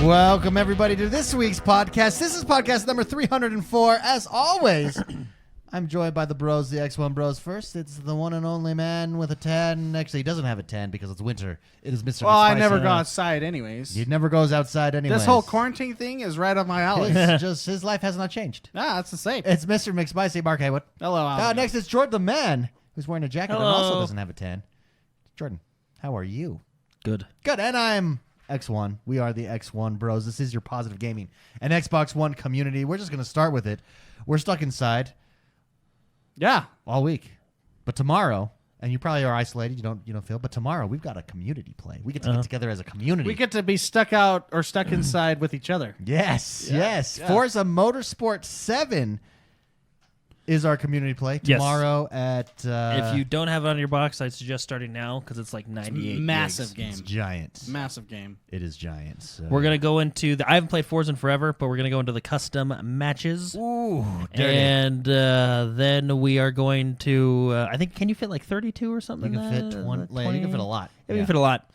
Welcome, everybody, to this week's podcast. This is podcast number 304. As always, I'm joined by the bros, the X1 bros. First, it's the one and only man with a tan. Actually, he doesn't have a tan because it's winter. It is Mr. Well, I McSpicy. never go outside anyways. He never goes outside anyways. This whole quarantine thing is right up my alley. It's just his life has not changed. That's the same. It's Mr. McSpicy, Mark Haywood. Hello, Alan. Next is Jordan the man, who's wearing a jacket and Hello. also doesn't have a tan. Jordan, how are you? Good. Good, and I'm X1. We are the X1 bros. This is your positive gaming and Xbox One community. We're just going to start with it. We're stuck inside Yeah. all week. But tomorrow, and you probably are isolated, you don't feel, but tomorrow we've got a community play. We get to get together as a community. We get to be stuck out or stuck inside with each other. Yes, Yeah, yes. yeah. Forza Motorsport 7 is our community play Yes. tomorrow at... If you don't have it on your box, I suggest starting now because it's like 98 Massive gigs. It's game. giant. Massive game. It is giant. So. We're going to go into I haven't played Forza in forever, but we're going to go into the custom matches. Ooh, dirty. And then we are going to, I think, can you fit like 32 or something? You can in fit that? 20. You can fit a lot. Yeah, we can fit a lot.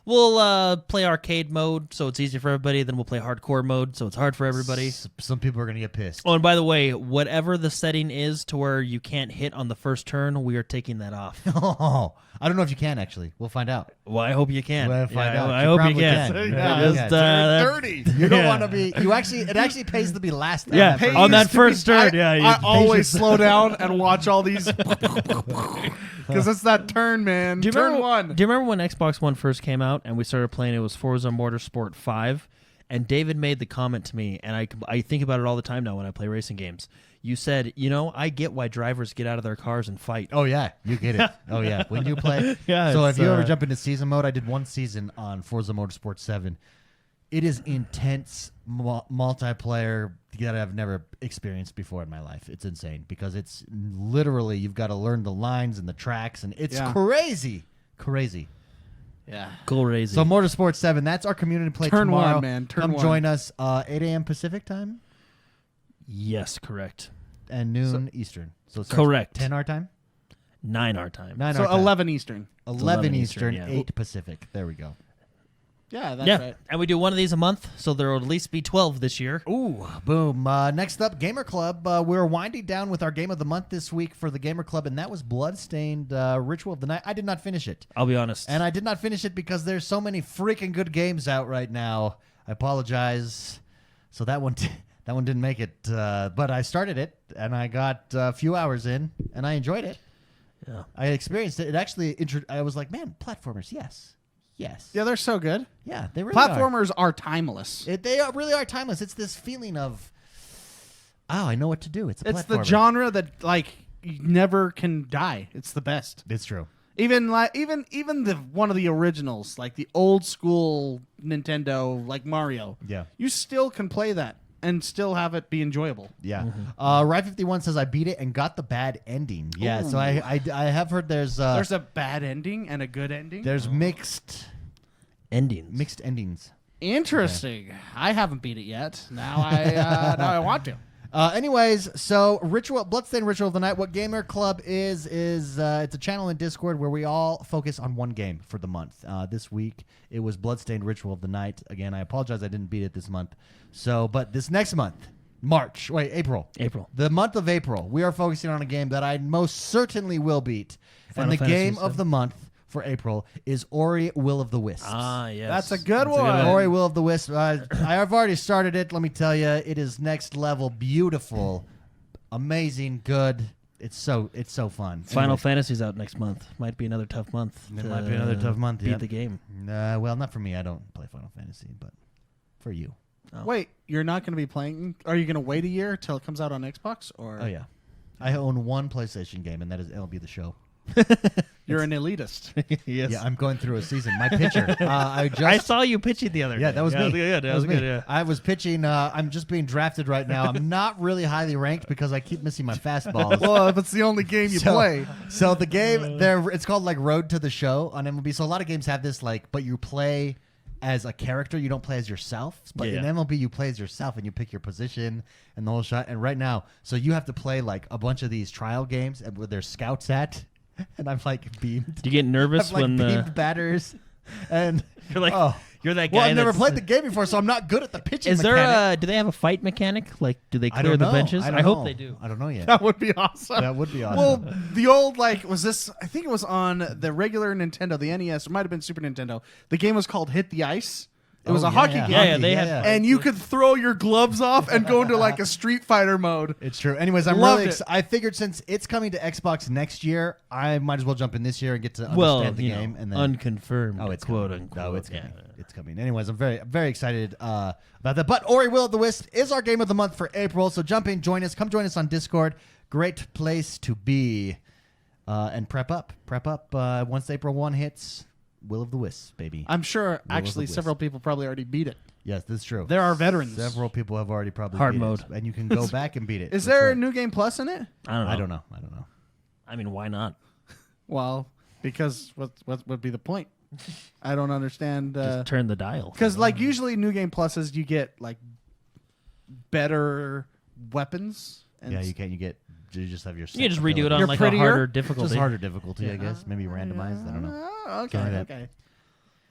We'll play arcade mode, so it's easy for everybody. Then we'll play hardcore mode, so it's hard for everybody. Some people are going to get pissed. Oh, and by the way, whatever the setting is to where you can't hit on the first turn, we are taking that off. Oh, I don't know if you can, actually. We'll find out. Well, I hope you can. We'll find Yeah, out. I You hope you probably can. can. Yeah, Yeah, Just, yeah. Dirty. You don't Yeah. want to be... It actually pays to be last. Yeah, on that first on that turn. first turn. Yeah, I always slow down and watch all these because it's that turn, man. Do you Turn remember, one. Do you remember when Xbox One first came out and we started playing? It was Forza Motorsport 5, and David made the comment to me, and I think about it all the time now when I play racing games. You said, I get why drivers get out of their cars and fight. Oh, yeah. You get it. Oh, yeah. When you play... Yeah, So it's, if you ever jump into season mode, I did one season on Forza Motorsport 7. It is intense multiplayer that I've never experienced before in my life. It's insane because it's literally you've got to learn the lines and the tracks, and it's crazy. Crazy. Yeah. Cool racing. So Motorsport 7, that's our community play Turn tomorrow. one, man. Turn Come one. join us 8 a.m. Pacific time yes, correct. and noon Eastern. So it starts Correct. 10 our time? 9 our time. 9 So our time. 11 Eastern. 11 11 Eastern, Eastern, yeah. 8 Pacific. There we go. Yeah, that's Yeah, right. and we do one of these a month, so there will at least be 12 this year. Ooh, boom. Next up, Gamer Club. We're winding down with our game of the month this week for the Gamer Club, and that was Bloodstained Ritual of the Night. I did not finish it. I'll be honest. And I did not finish it because there's so many freaking good games out right now. I apologize. So that one didn't make it. But I started it, and I got a few hours in, and I enjoyed it. Yeah. I experienced it. It actually, I was like, man, platformers, yes. Yes. Yeah, they're so good. Yeah, they really are. Platformers are timeless. They really are timeless. It's this feeling of, I know what to do. It's a It's the platformer. genre that never can die. It's the best. It's true. Even the one of the originals, like the old school Nintendo, like Mario. Yeah. You still can play that and still have it be enjoyable. Yeah. Rye51 says I beat it and got the bad ending. Yeah. So I have heard there's There's a bad ending and a good ending. there's mixed endings. Interesting. I haven't beat it yet. Now I want to. Anyways, so Bloodstained Ritual of the Night. What Gamer Club is it's a channel in Discord where we all focus on one game for the month. This week it was Bloodstained Ritual of the Night. Again, I apologize I didn't beat it this month. So, but this next month, April. The month of April, we are focusing on a game that I most certainly will beat. Final and the Fantasy game VII. of the month for April is Ori Will of the Wisps. Ah, yes. That's a good one. Ori Will of the Wisp. I have already started it. Let me tell you, it is next level, beautiful, amazing, good. It's so fun. Final Anyways, Fantasy's out next month. Might be another tough month. It to might be another tough month, Beat yeah. the game. well, not for me. I don't play Final Fantasy, but for you. Wait, you're not going to be playing? Are you going to wait a year till it comes out on Xbox? Or Oh yeah, I own one PlayStation game, and that is MLB The Show. you're an elitist? Yes. Yeah, I'm going through a season. My pitcher. I saw you pitching the other day. Yeah, that was me. That was me. good. Yeah. I was pitching. I'm just being drafted right now. I'm not really highly ranked because I keep missing my fastballs. Well, if it's the only game you play. So the game there, it's called like Road to the Show on MLB. So a lot of games have this but you play as a character. You don't play as yourself. But in MLB, you play as yourself and you pick your position and the whole shot. And right now, so you have to play like a bunch of these trial games where there's scouts at. And I'm like beamed. Do you get nervous I'm like when beamed batters. And You're like oh. you're that guy. Well, I've never that's- played the game before, so I'm not good at the pitching. Is there mechanic. do they have a fight mechanic? Like, do they I clear don't the know. benches? I, don't I hope know. they do. I don't know yet. That would be awesome. That would be awesome. Well, the old was this? I think it was on the regular Nintendo, the NES. It might have been Super Nintendo. The game was called Hit the Ice. It was a hockey game. Yeah, they had- And you could throw your gloves off and go into like a Street Fighter mode. It's true. Anyways, I'm Loved really it. I figured since it's coming to Xbox next year, I might as well jump in this year and get to understand Well, the you game. know, And then unconfirmed. Oh, it's quote coming. unquote. No, it's coming. Yeah. It's coming. Anyways, I'm very excited about that. But Ori Will of the Wisp is our game of the month for April. So jump in, join us. Come join us on Discord. Great place to be. And prep up. Once April 1 hits, Will of the Wisp, baby. I'm sure the actually Wisp. several people probably already beat it. Yes, that's true. There are veterans. Several people have already probably Hard beat mode. it, and you can go back and beat it. Is That's there right. a New Game Plus in it? I don't know. I don't know. I mean, why not? Well, because what would be the point? I don't understand. Just turn the dial. Because like usually New Game Pluses, you get like better weapons. And Yeah, you can't. You just have your. You can just redo it on You're like prettier? a harder difficulty. Just harder difficulty, I guess. Maybe randomized. I don't know. Okay, Something like that. okay.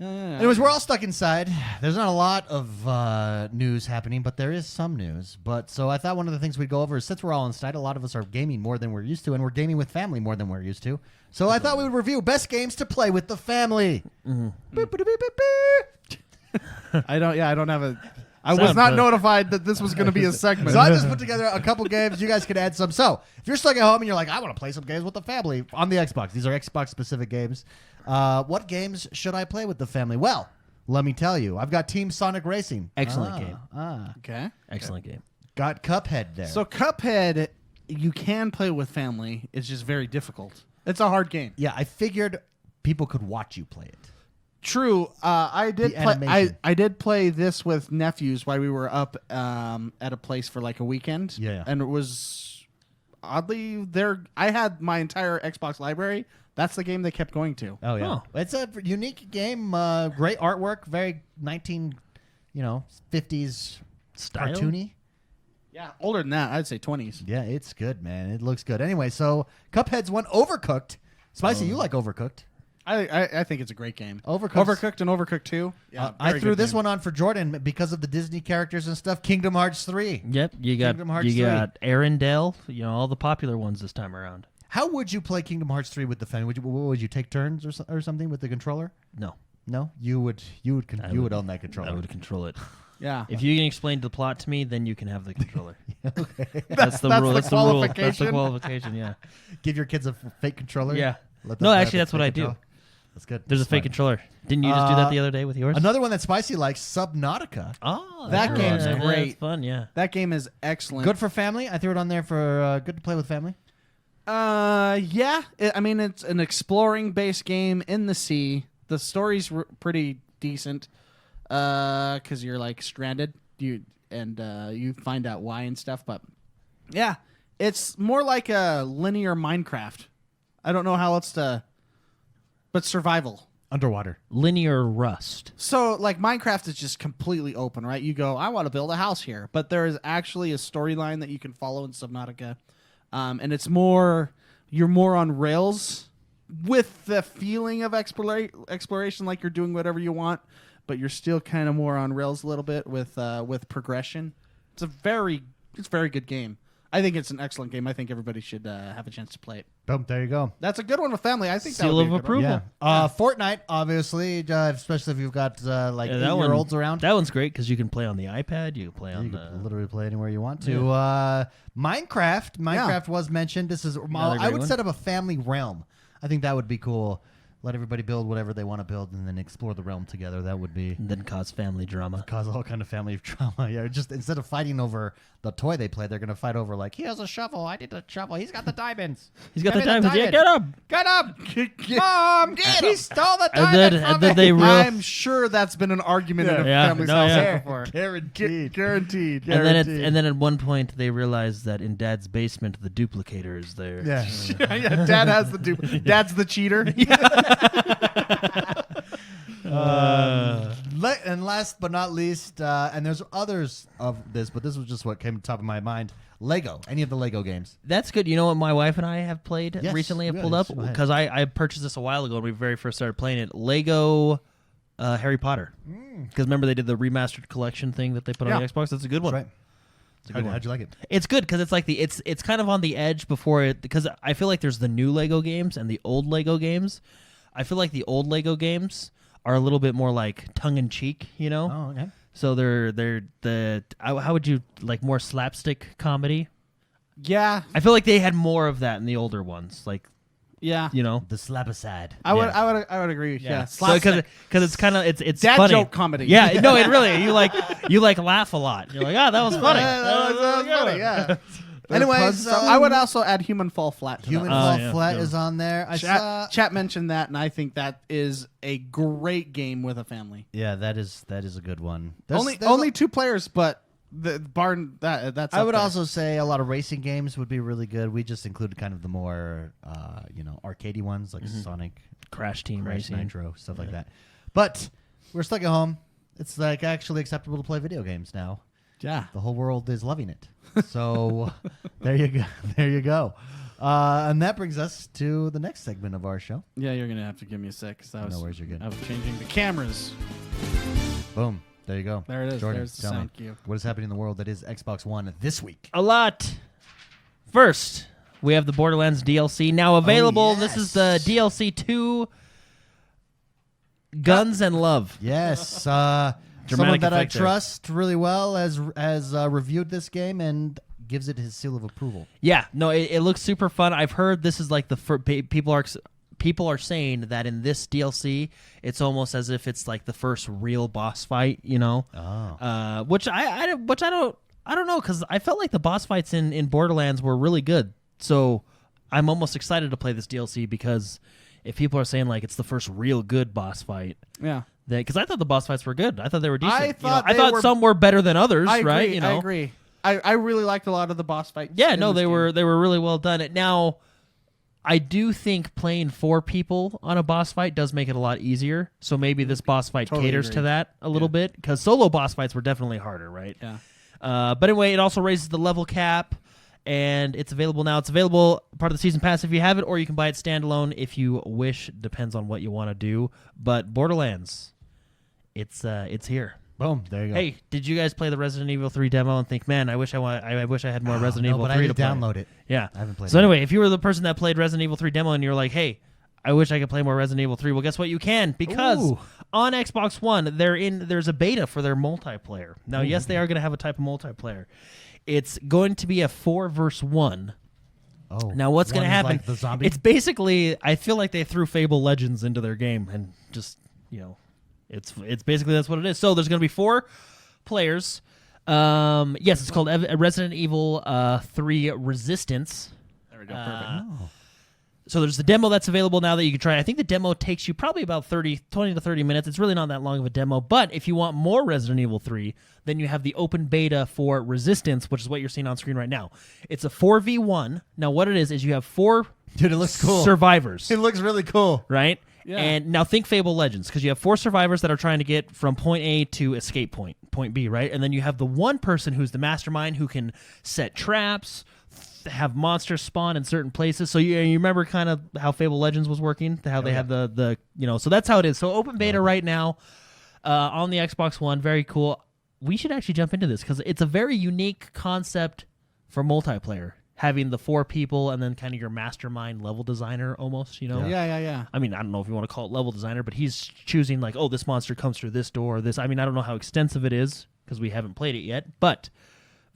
Anyways, we're all stuck inside. There's not a lot of news happening, but there is some news. But so I thought one of the things we'd go over is since we're all inside, a lot of us are gaming more than we're used to, and we're gaming with family more than we're used to. So I thought we would review best games to play with the family. Mm-hmm. Boop, boop, boop, boop, boop. I don't have a. I was Sound not effect. notified that this was going to be a segment. So I just put together a couple games. You guys could add some. So if you're stuck at home and you're like, I want to play some games with the family on the Xbox. These are Xbox specific games. What games should I play with the family? Well, let me tell you. I've got Team Sonic Racing. Excellent game. Okay. Excellent game. Got Cuphead there. So Cuphead, you can play with family. It's just very difficult. It's a hard game. yeah, I figured people could watch you play it. True. I did The play. animation. I did play this with nephews while we were up at a place for like a weekend. Yeah. And it was oddly there. I had my entire Xbox library. That's the game they kept going to. Oh yeah, Oh. it's a unique game. Great artwork, very 50s Style? cartoony. Yeah, older than that, I'd say 20s. Yeah, it's good, man. It looks good. Anyway, so Cuphead's one. Overcooked. Spicy, you like Overcooked? I think it's a great game. Overcooked. And Overcooked 2. Yeah, I very threw good this game. one on for Jordan because of the Disney characters and stuff. Kingdom Hearts 3. Yep, you got Kingdom Hearts 3. Arendelle, all the popular ones this time around. How would you play Kingdom Hearts 3 with the family? Would you take turns or something with the controller? No, No, you would own that controller. I would control it. Yeah. If you can explain the plot to me, then you can have the controller. Okay. That's the That's rule. the That's the rule. That's the qualification? qualification. Yeah. Give your kids a fake controller. Yeah. Let No, them have actually, the that's what fake I do. controller. That's good. There's a That's fake fine. controller. Didn't you just do that the other day with yours? Another one that Spicy likes, Subnautica. Oh, That that's game's good. great. That's fun. Yeah. That game is excellent. Good for family. I threw it on there for good to play with family. Yeah. I mean, it's an exploring based game in the sea. The story's pretty decent because you're like stranded. You find out why and stuff. But yeah, it's more like a linear Minecraft. I don't know how else to, but survival. Underwater. Linear Rust. So, like, Minecraft is just completely open, right? You go, I want to build a house here. But there is actually a storyline that you can follow in Subnautica. And it's you're more on rails with the feeling of exploration, like you're doing whatever you want, but you're still kind of more on rails a little bit with progression. It's a very good game. I think it's an excellent game. I think everybody should have a chance to play it. Boom. There you go. That's a good one with family. I think that Seal would be of a good one. approval. Yeah. Fortnite, obviously, especially if you've got like Yeah, that 8-year-olds around. That one's great because you can play on the iPad. You can play on You the. can literally play anywhere you want to. Minecraft. Minecraft was mentioned. This is. I great would one. set up a family realm. I think that would be cool. Let everybody build whatever they want to build, and then explore the realm together. That would be And then cause family drama. cause all kind of family drama. Yeah, just instead of fighting over the toy they play, they're gonna fight over like he has a shovel. I need a shovel. He's got the diamonds. He's got Give the me diamonds. Yeah, diamond. get up. Get up, Mom! He stole the And diamond then, from and then me. they real. I'm sure that's been an argument in a Yeah, family's no, house yeah. before. Guaranteed. Guaranteed. And then at one point they realize that in Dad's basement the duplicator is there. Yeah. Yeah, Dad has the Dad's the cheater. And last but not least, and there's others of this, but this was just what came to the top of my mind. Lego. Any of the Lego games. That's good. You know what my wife and I have played Yes, recently? I've yes, pulled up go ahead. because I purchased this a while ago when we very first started playing it. Lego Harry Potter. Because remember they did the remastered collection thing that they put on the Xbox. That's a good one. That's right. It's a good one. How'd you like it? It's good because it's like it's kind of on the edge before it, because I feel like there's the new Lego games and the old Lego games. I feel like the old Lego games are a little bit more like tongue in cheek, you know. Oh, okay. So they're how would you like more slapstick comedy? Yeah, I feel like they had more of that in the older ones, like yeah. you know. The slap-a-sad. I would agree. Yeah, So because it's kind of it's dad funny. joke comedy. Yeah, no, it really you like laugh a lot. You're like, that was funny. that was funny. Yeah. Anyways, I would also add Human Fall Flat. To Human that. Fall yeah, Flat yeah. is on there. Chat mentioned that, and I think that is a great game with a family. Yeah, that is a good one. Only 2 players, but the barn that's. I up would there. also say a lot of racing games would be really good. We just included kind of the more arcadey ones like Sonic, Crash Team Crash Racing. Nitro, stuff like that. But we're stuck at home. It's like actually acceptable to play video games now. Yeah. The whole world is loving it. So there you go. There you go. And that brings us to the next segment of our show. Yeah, you're gonna have to give me a sec. No worries, you're good. I was changing the cameras. Boom. There you go. There it is. Jordan, There's the tell me, sound cue. what is happening in the world that is Xbox One this week? A lot. First, we have the Borderlands DLC now available. This is the DLC 2 Guns and Love. Yes. Someone Dramatic that I effect there. trust really well has reviewed this game and gives it his seal of approval. Yeah, no, it looks super fun. I've heard this is like people are saying that in this DLC, it's almost as if it's like the first real boss fight, you know. Oh. Which I don't know, because I felt like the boss fights in Borderlands were really good. So I'm almost excited to play this DLC because if people are saying like it's the first real good boss fight, Yeah. because I thought the boss fights were good. I thought they were decent. I You know, thought I they thought were- some were better than others, I agree. right? You know, I agree. I really liked a lot of the boss fights. Yeah, in no, this they game. were really well done. Now, I do think playing 4 people on a boss fight does make it a lot easier. So maybe this boss fight Totally caters agree. to that a little bit, because solo boss fights were definitely harder, right? Yeah. But anyway, it also raises the level cap, and it's available now. It's available part of the season pass if you have it, or you can buy it standalone if you wish. Depends on what you want to do. But Borderlands, it's here. Boom. There you go. Hey, did you guys play the Resident Evil 3 demo and think, man, I wish I had more Resident no, Evil but 3 I to did play? download it. Yeah. I haven't played So it. anyway, if you were the person that played Resident Evil 3 demo and you're like, hey, I wish I could play more Resident Evil 3, well, guess what? You can, because Ooh. on Xbox One, there's a beta for their multiplayer. Now, yes, they are going to have a type of multiplayer. It's going to be a 4 versus 1. Oh. Now, what's going One to is happen? Like the zombie? It's basically, I feel like they threw Fable Legends into their game and just, it's basically that's what it is. So there's going to be 4 players. Yes, it's called Resident Evil 3 Resistance. There we go. Perfect. Oh. So there's the demo that's available now that you can try. I think the demo takes you probably about 20 to 30 minutes. It's really not that long of a demo. But if you want more Resident Evil 3, then you have the open beta for Resistance, which is what you're seeing on screen right now. It's a 4v1. Now what it is you have 4 Dude, it looks cool. survivors, It looks really cool. right? Yeah. And now think Fable Legends, because you have 4 survivors that are trying to get from point A to escape point B, right? And then you have the one person who's the mastermind who can set traps, have monsters spawn in certain places. So you remember kind of how Fable Legends was working, how they had the so that's how it is. So open beta right now on the Xbox One, very cool. We should actually jump into this because it's a very unique concept for multiplayer. Having the 4 people and then kind of your mastermind level designer almost, Yeah. I mean, I don't know if you want to call it level designer, but he's choosing like, oh, this monster comes through this door, this. I mean, I don't know how extensive it is because we haven't played it yet, but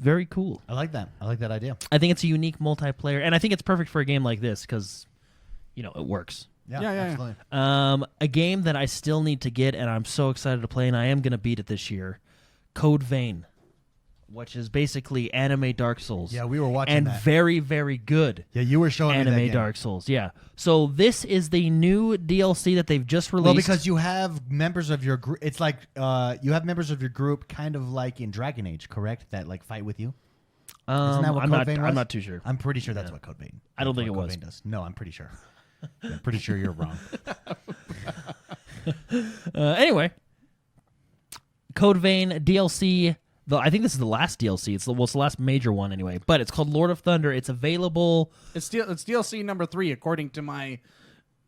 very cool. I like that. I like that idea. I think it's a unique multiplayer, and I think it's perfect for a game like this because, it works. Yeah, Yeah. absolutely. A game that I still need to get, and I'm so excited to play, and I am going to beat it this year, Code Vein, which is basically anime Dark Souls. Yeah, we were watching and that. very, very good. Yeah, you were showing me that Anime game. Dark Souls, yeah. So this is the new DLC that they've just released. Well, because you have members of your group. It's like you have members of your group, kind of like in Dragon Age, correct? That like fight with you. Isn't that what I'm Code not. Vein was? I'm not too sure. I'm pretty sure that's what Code Vein. I don't think what it Code was. Vein does. No, I'm pretty sure. Yeah, I'm pretty sure you're wrong. Anyway, Code Vein DLC. I think this is the last DLC. It's the last major one anyway. But it's called Lord of Thunder. It's available. It's DLC number 3 according to my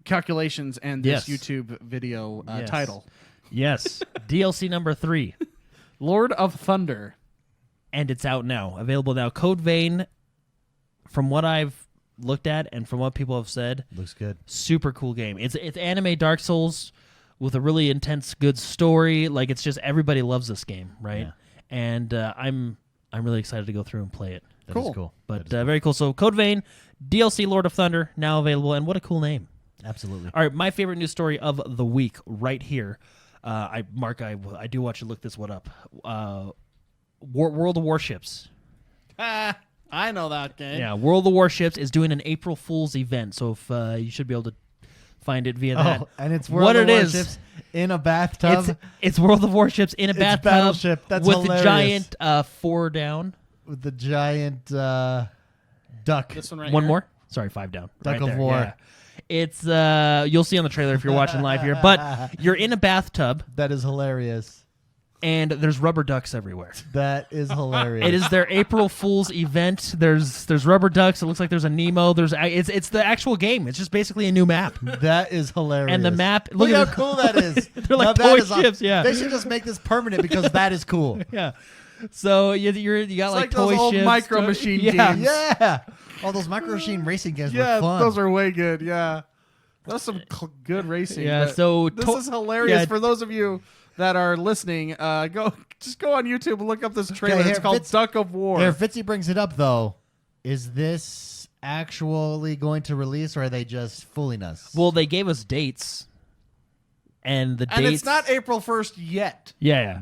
calculations and this Yes. YouTube video Yes. title. Yes. DLC number 3. Lord of Thunder. And it's out now. Available now. Code Vein, from what I've looked at and from what people have said, Looks good. super cool game. It's anime Dark Souls with a really intense, good story. Like, it's just everybody loves this game, right? Yeah. And I'm really excited to go through and play it. That is cool. But That is very cool. So Code Vein, DLC Lord of Thunder, now available. And what a cool name. Absolutely. All right, my favorite news story of the week right here. I do want you to look this one up. World of Warships. I know that game. Yeah, World of Warships is doing an April Fool's event. So if you should be able to find it via that. Oh, and it's World what of it is. Warships in a bathtub. It's World of Warships in a bathtub Battleship. That's with hilarious. the giant 4 down. With the giant duck. This one right One here. more. Sorry, 5 down. Duck right of there. War. Yeah. It's you'll see on the trailer if you're watching live here. But you're in a bathtub That is hilarious. and there's rubber ducks everywhere. That is hilarious. It is their April Fool's event. There's rubber ducks. It looks like there's a Nemo. It's the actual game. It's just basically a new map. That is hilarious. And the map. Look Look how at cool that is. They're like Now that toy is awesome. ships. Yeah. They should just make this permanent because that is cool. Yeah. So you got It's like those toy old ships. Micro Machine yeah. games. Yeah. All those Micro Machine racing games Yeah, were fun. those are way good. Yeah, that's some good racing. Yeah, but so this is hilarious for those of you that are listening. Go on YouTube and look up this trailer. here, It's called Fitz- Duck of War. Here, Fitzy brings it up, though. Is this actually going to release, or are they just fooling us? Well, they gave us dates, and the and dates. it's not April 1st yet. Yeah.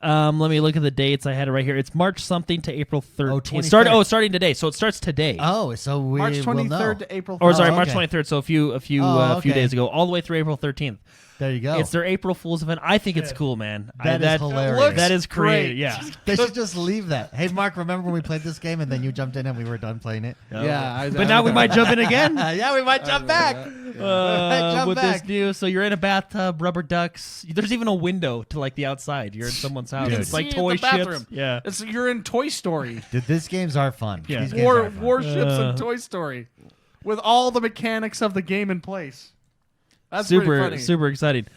Let me look at the dates. I had it right here. It's March something to April 13th. 23rd. Starting today. So it starts today. Oh, so we March will 23rd know. to April 1st. Or sorry, Oh, March okay. 23rd. So a few few okay. days ago, all the way through April 13th. There you go. It's their April Fool's event. I think it's cool, man. That is hilarious. looks That is creative. great. Yeah. They should just leave that. Hey, Mark, remember when we played this game and then you jumped in and we were done playing it? Yeah, But now we might jump in again. Yeah, we might jump back. Jump with back. this new, so you're in a bathtub, rubber ducks. There's even a window to like the outside. You're in someone's house. Dude. It's like See it in toy the ships. bathroom. Yeah. You're in Toy Story. Dude, these games are fun. Yeah. These games are fun. Warships and Toy Story, with all the mechanics of the game in place. That's pretty funny. super exciting.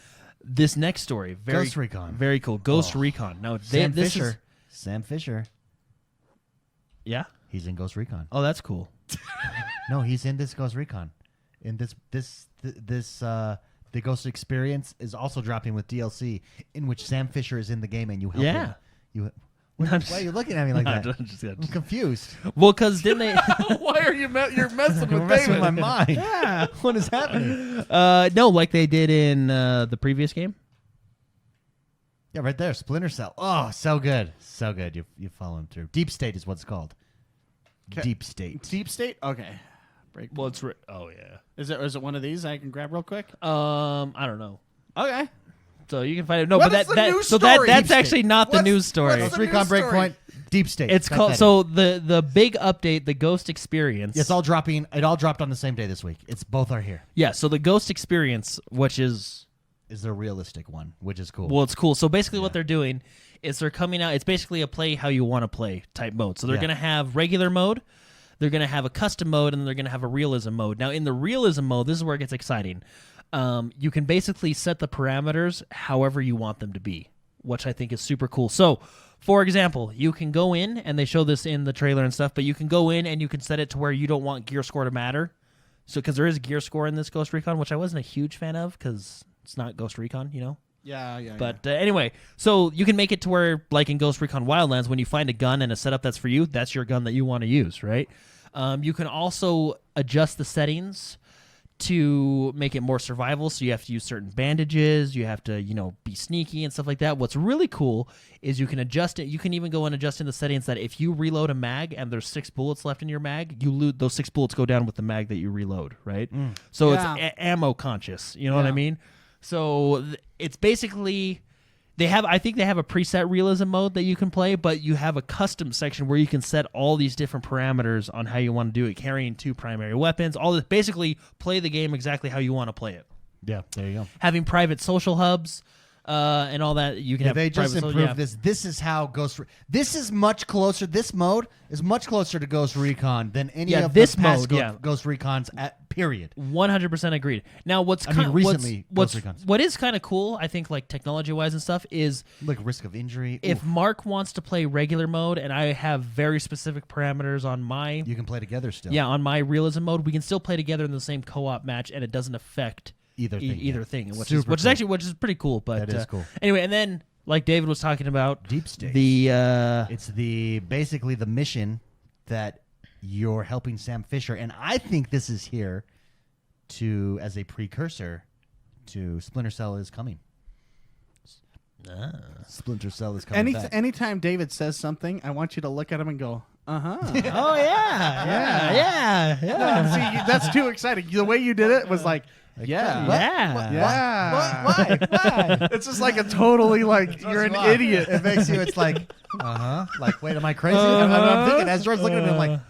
This next story, Ghost Recon. very cool. Ghost Recon. Now, Sam this Fisher. is Sam Fisher. yeah. He's in Ghost Recon. Oh, that's cool. No, he's in this Ghost Recon. In the Ghost Experience is also dropping with DLC, in which Sam Fisher is in the game and you help Yeah. him. Why are you looking at me like that? I'm confused. Well, because didn't they? Why are you're messing You're with messing David? with my mind. Yeah. What is happening? No, like they did in the previous game. Yeah, right there. Splinter Cell. Oh, so good. So good. You follow him through. Deep State is what it's called. 'Kay. Deep State. Deep State. Okay. Break. Well, it's oh yeah. Is it one of these I can grab real quick? I don't know. Okay. So you can find it. No, What but is the that news so story? that's Deep actually not the What's- news story. what's Ghost the Recon news story? Breakpoint. Deep State. It's Type called that so the big update, the Ghost Experience. in. It's all dropping. It all dropped on the same day this week. It's both are here. Yeah, so the Ghost Experience, which is Is the realistic one, which is cool. well, it's cool. So basically, what they're doing is they're coming out. It's basically a play how you want to play type mode. So they're Yeah. going to have regular mode, they're going to have a custom mode, and then they're going to have a realism mode. Now, in the realism mode, this is where it gets exciting. You can basically set the parameters however you want them to be, which I think is super cool. So, for example, you can go in, and they show this in the trailer and stuff, but you can go in and you can set it to where you don't want gear score to matter. So, because there is gear score in this Ghost Recon, which I wasn't a huge fan of because it's not Ghost Recon, you know? Yeah. But anyway, so you can make it to where, like in Ghost Recon Wildlands, when you find a gun and a setup that's for you, that's your gun that you want to use, right? You can also adjust the settings to make it more survival. So you have to use certain bandages. You have to, be sneaky and stuff like that. What's really cool is you can adjust it. You can even go and adjust in the settings that if you reload a mag and there's 6 bullets left in your mag, you lose those 6 bullets go down with the mag that you reload, right? So Yeah. it's ammo conscious. You know what I mean? So it's basically I think they have a preset realism mode that you can play, but you have a custom section where you can set all these different parameters on how you want to do it, carrying 2 primary weapons, all this, basically play the game exactly how you want to play it. yeah, there you go. Having private social hubs and all that, you can have They just private improved this. This is how This is much closer. This mode is much closer to Ghost Recon than any Yeah, of this the past mode, yeah. Ghost Recons. Period. 100% agreed. Now, recently, GHOSTRECON. what is kind of cool, I think, like technology-wise and stuff, is Like risk of injury. if Oof. Mark wants to play regular mode and I have very specific parameters on my You can play together still. on my realism mode, we can still play together in the same co-op match, and it doesn't affect Either thing. either yeah. thing, which Super is cool. actually pretty cool. But That is cool. Anyway, and then like David was talking about Deep State. the It's basically the mission that you're helping Sam Fisher, and I think this is here as a precursor to Splinter Cell is coming. Splinter Cell is coming back. Anytime David says something, I want you to look at him and go, uh-huh. oh yeah. See, that's too exciting. The way you did it was like, yeah. What? Yeah. Yeah. Why? It's just like a totally like, you're an idiot. It makes you. It's like, like, wait, am I crazy? I'm thinking as George's looking at me, I'm like,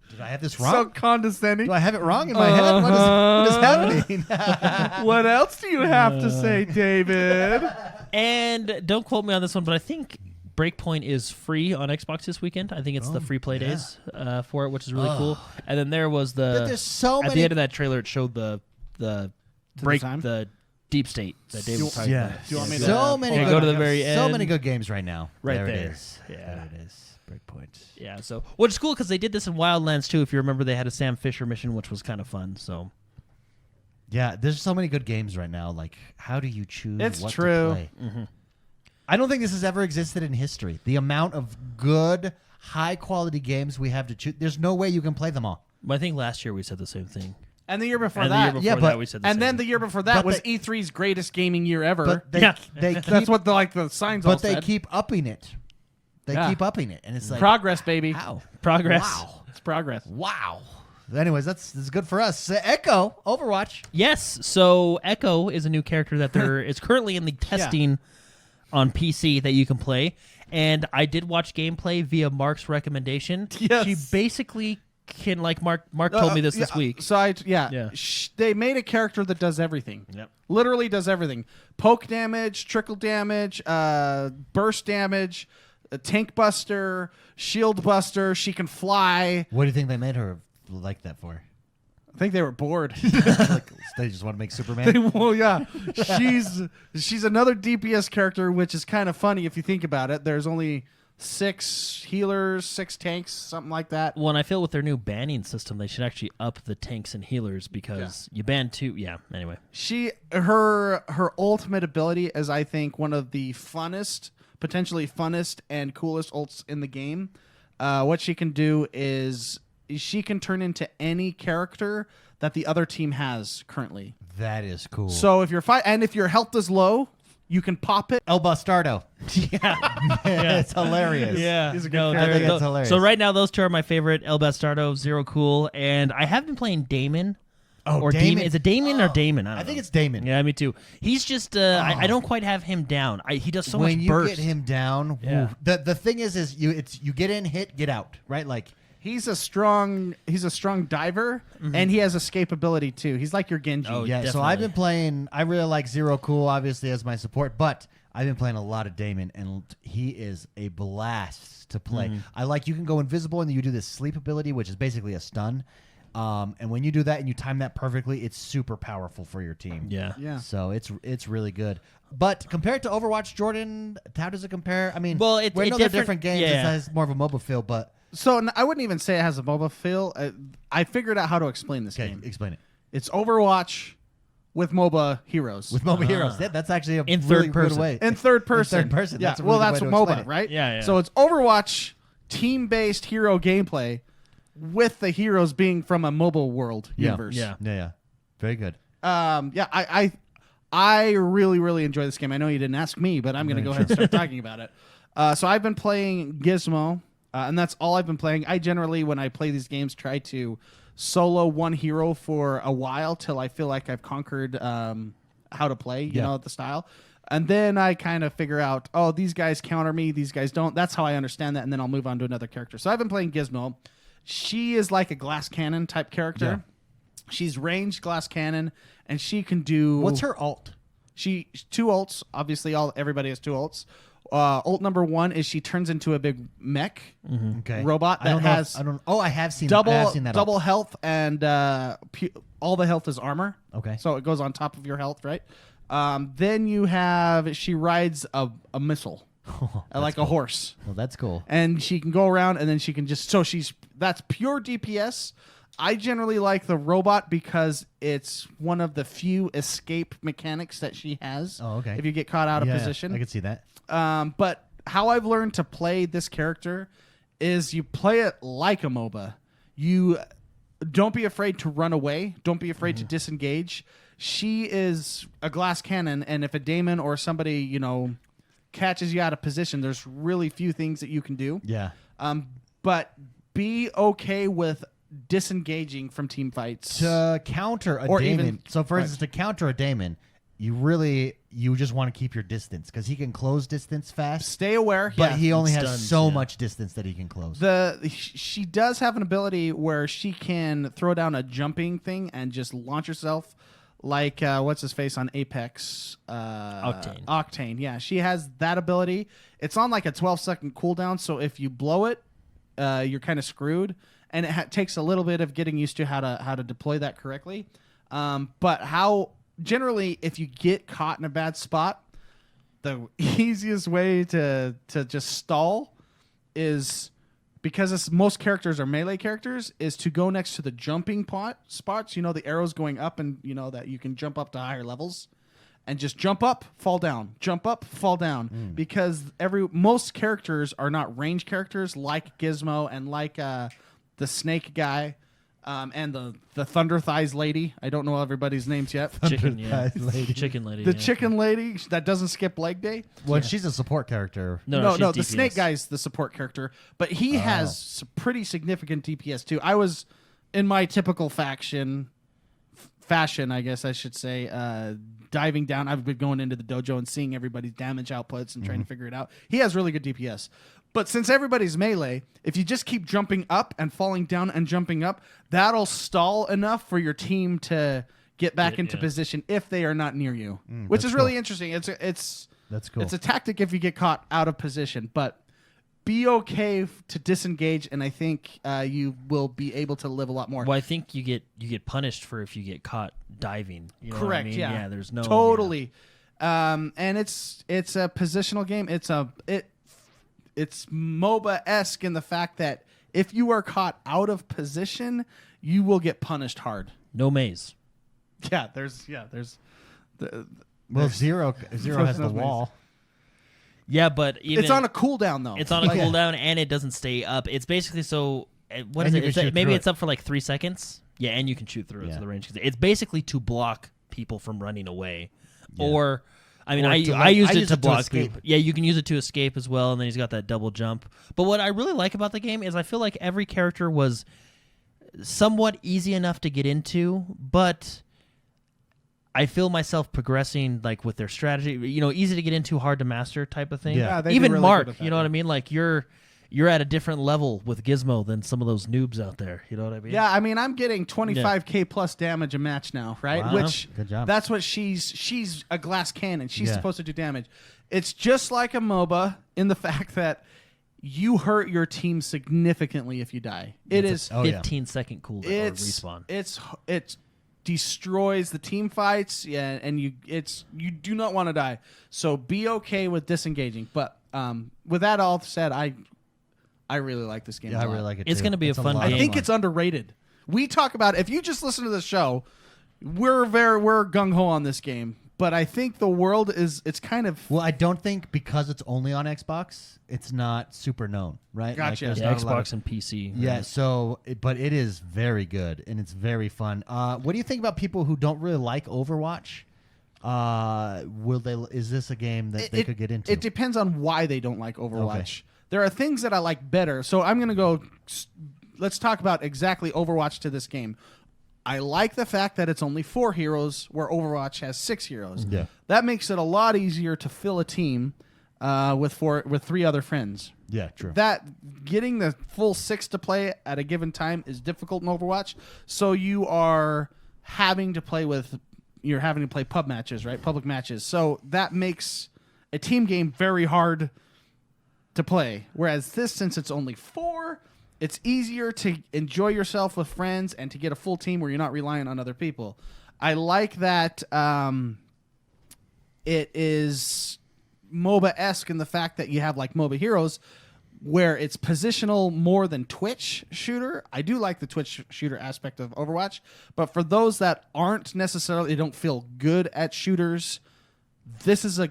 did I have this wrong? So condescending. Do I have it wrong in my head? What is happening? What else do you have to say, David? And don't quote me on this one, but I think Breakpoint is free on Xbox this weekend. I think it's the free play days for it, which is really cool. And then there was But there's so at many. the end of that trailer, it showed the time? the deep state that David was talking about. Do you want me to So many. Yeah, good, go to the very end. So many good games right now. Right there. It there. is. Yeah. There it is. Breakpoint. Yeah, so which is cool because they did this in Wildlands too. If you remember, they had a Sam Fisher mission, which was kind of fun. So Yeah, there's so many good games right now. Like, how do you choose It's what true. to play? Mm-hmm. I don't think this has ever existed in history. The amount of good, high-quality games we have to choose. There's no way you can play them all. I think last year we said the same thing. And the year before And that. the year before yeah, that but- we said the And same then thing. the year before that But was they- E3's greatest gaming year ever. But they, Yeah. they keep, That's what the signs all but they said. keep upping it. They Yeah. keep upping it, and it's like Progress, baby. How? Progress. Wow. It's progress. Wow. Anyways, that's good for us. Echo Overwatch. Yes, so Echo is a new character that there is currently in the testing on PC that you can play. And I did watch gameplay via Mark's recommendation. Yes. She basically can, like Mark told me this week. So Yeah. they made a character that does everything. Yep. Literally does everything. Poke damage, trickle damage, burst damage, tank buster, shield buster. She can fly. What do you think they made her like that for? I think they were bored. Like, they just want to make Superman. Well, yeah. She's another DPS character, which is kind of funny if you think about it. There's only 6 healers, 6 tanks, something like that. Well, and I feel with their new banning system, they should actually up the tanks and healers because you ban 2. Yeah, anyway. Her ultimate ability is, I think, one of the potentially funnest and coolest ults in the game. What she can do is she can turn into any character that the other team has currently. That is cool. So if if your health is low, you can pop it. El Bastardo. It's hilarious. Yeah. He's a good No, character. I think it's hilarious. So right now, those two are my favorite, El Bastardo, Zero Cool, and I have been playing Damon. Oh, Or Damon. Is it Damon or Damon? I don't think know. it's Damon. Yeah, me too. He's just I don't quite have him down. He does so when much you burst. get him down, Yeah. woo. The thing is you get in, hit, get out, right? Like He's a strong diver, and he has escapability too. He's like your Genji. Oh, yeah. So definitely. I've been playing. I really like Zero Cool, obviously as my support, but I've been playing a lot of Damon, and he is a blast to play. I like you can go invisible, and you do this sleep ability, which is basically a stun. And when you do that and you time that perfectly, it's super powerful for your team. Yeah. Yeah. So it's really good. But compared to Overwatch, Jordan, how does it compare? I mean, Well, we know they're different games. yeah. It has more of a MOBA feel, but So I wouldn't even say it has a MOBA feel. I figured out how to explain this okay, game. explain it. It's Overwatch with MOBA heroes. With MOBA heroes, that's actually a In really third person. good way. in third person. third person, Yeah. that's a really Well, good that's way to MOBA, explain it. right? Yeah, yeah. So it's Overwatch team-based hero gameplay with the heroes being from a mobile world universe. Yeah. Yeah. Very good. Yeah, I really, really enjoy this game. I know you didn't ask me, but I'm going to go ahead and start talking about it. So I've been playing Gizmo, and that's all I've been playing. I generally, when I play these games, try to solo one hero for a while till I feel like I've conquered how to play, you know, the style. And then I kind of figure out, oh, these guys counter me, these guys don't. That's how I understand that, and then I'll move on to another character. So I've been playing Gizmo. She is like a glass cannon type character. Yeah. She's ranged glass cannon, and she can do... What's her alt? She 2 ults. Obviously, everybody has 2 ults. ult number 1 is she turns into a big mech Okay. robot I don't that know has I don't. Oh, I have seen. I double have seen that. double health and all the health is armor. Okay. So it goes on top of your health, right? Then you have she rides a missile like a horse, Well, that's cool. and she can go around, and then she can just that's pure DPS. I generally like the robot because it's one of the few escape mechanics that she has. Oh, okay. If you get caught out of Yeah, position, I can see that. but how I've learned to play this character is you play it like a MOBA. You don't be afraid to run away. Don't be afraid to disengage. She is a glass cannon, and if a daemon or somebody, catches you out of position, there's really few things that you can do. Yeah. But be okay with disengaging from team fights. To counter a Or daemon. even- So, for right. instance, to counter a daemon, you just want to keep your distance because he can close distance fast, Stay aware. but yeah. he only has Stuns, so yeah. much distance that he can close. She does have an ability where she can throw down a jumping thing and just launch herself like what's his face on Apex Octane. Yeah, she has that ability. It's on like a 12-second cooldown, so if you blow it, you're kind of screwed, and it takes a little bit of getting used to how to deploy that correctly. But how generally, if you get caught in a bad spot, the easiest way to just stall is, because most characters are melee characters, is to go next to the jumping spots. The arrows going up, and that you can jump up to higher levels, and just jump up, fall down, jump up, fall down. Because most characters are not range characters like Gizmo and like the snake guy. And the Thunder Thighs lady. I don't know everybody's names yet. Chicken, yeah. Lady. Chicken lady. The yeah. chicken lady that doesn't skip leg day. Well, she's a support character. No, she's the DPS. snake guy's the support character, but he has pretty significant DPS too. I was in my typical fashion, I guess I should say, diving down. I've been going into the dojo and seeing everybody's damage outputs and trying to figure it out. He has really good DPS. But since everybody's melee, if you just keep jumping up and falling down and jumping up, that'll stall enough for your team to get back into position if they are not near you, which that's is really cool. interesting. That's cool. It's a tactic if you get caught out of position, but be okay to disengage, and I think you will be able to live a lot more. Well, I think you get punished for if you get caught diving. You know what I Correct. mean? Yeah. There's no totally. And it's a positional game. It's MOBA-esque in the fact that if you are caught out of position, you will get punished hard. no maze. Yeah, there's well, Zero has the no wall. Yeah, but even it's on a cooldown though. it's on a cooldown and it doesn't stay up. It's basically what is And you it? can It's shoot maybe through it's up for like 3 seconds. Yeah, and you can shoot through it Yeah. to the range. It's basically to block people from running away, or. I mean, Or I to used I it use to it to block escape. people. Yeah, you can use it to escape as well, and then he's got that double jump. But what I really like about the game is I feel like every character was somewhat easy enough to get into, but I feel myself progressing like with their strategy. Easy to get into, hard to master type of thing. Yeah. they do Even really Mark, good at that, you know what I mean? Like you're at a different level with Gizmo than some of those noobs out there. You know what I mean? Yeah, I mean, I'm getting 25k plus damage a match now, right? Wow. Which Good job. that's what she's a glass cannon. She's Yeah. supposed to do damage. It's just like a MOBA in the fact that you hurt your team significantly if you die. It is 15-second cooldown or respawn. it destroys the team fights, yeah, and you do not want to die. So be okay with disengaging. But with that all said, I really like this game. Yeah, a I lot. really like it. It's too. gonna be a It's fun lot I of game. think fun. it's underrated. We talk about, if you just listen to the show, we're gung ho on this game, but I think the world it's kind of Well, I don't think because it's only on Xbox, it's not super known, right? Gotcha. there's Yeah, not a lot Xbox of- and PC. Yeah, but it is very good and it's very fun. What do you think about people who don't really like Overwatch? Is this a game that they could get into? It depends on why they don't like Overwatch. There are things that I like better. So I'm going to go. Let's talk about exactly Overwatch to this game. I like the fact that it's only 4 heroes where Overwatch has 6 heroes. Yeah. That makes it a lot easier to fill a team with 3 other friends. Yeah, true. That getting the full 6 to play at a given time is difficult in Overwatch. So you're having to play pub matches, right? Public matches. So that makes a team game very hard to play. Whereas this, since it's only 4, it's easier to enjoy yourself with friends and to get a full team where you're not relying on other people. I like that it is MOBA-esque in the fact that you have like MOBA Heroes where it's positional more than Twitch shooter. I do like the Twitch shooter aspect of Overwatch, but for those that aren't necessarily, they don't feel good at shooters, this is a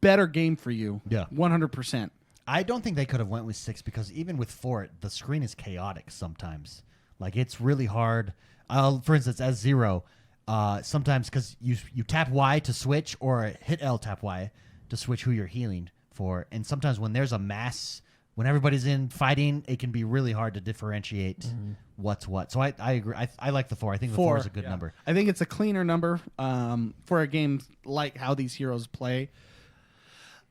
better game for you. Yeah. 100%. I don't think they could have went with 6 because even with 4, the screen is chaotic sometimes. Like, it's really hard. For instance, as Zero, sometimes because you tap Y to switch or hit L tap Y to switch who you're healing for. And sometimes when there's a mass, when everybody's in fighting, it can be really hard to differentiate what's what. So I agree. I like the 4. I think the 4 is a good number. I think it's a cleaner number for a game like how these heroes play.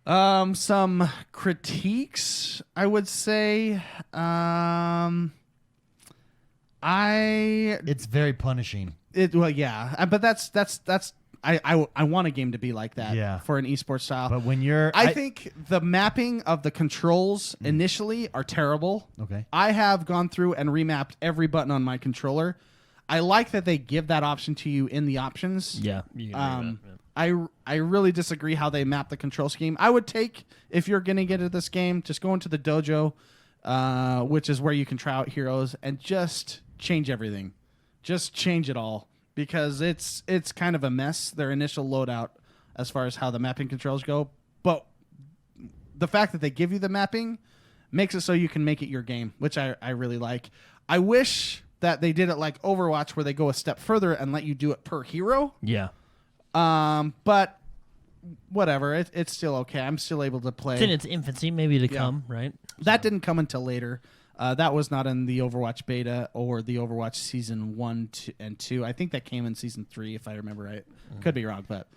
Some critiques, I would say. It's very punishing. Well, yeah, but that's I want a game to be like that for an esports style. But when you're... I think the mapping of the controls initially are terrible. Okay. I have gone through and remapped every button on my controller. I like that they give that option to you in the options. Yeah. You can do that. I really disagree how they map the control scheme. I would take, if you're going to get into this game, just go into the dojo, which is where you can try out heroes, and just change everything. Just change it all. Because it's kind of a mess, their initial loadout, as far as how the mapping controls go. But the fact that they give you the mapping makes it so you can make it your game, which I really like. I wish that they did it like Overwatch, where they go a step further and let you do it per hero. Yeah. But whatever, it's still okay. I'm still able to play. It's in its infancy, maybe to come, right? That didn't come until later. That was not in the Overwatch beta or the Overwatch Season 1 and 2. I think that came in Season 3, if I remember right. Could be wrong, but...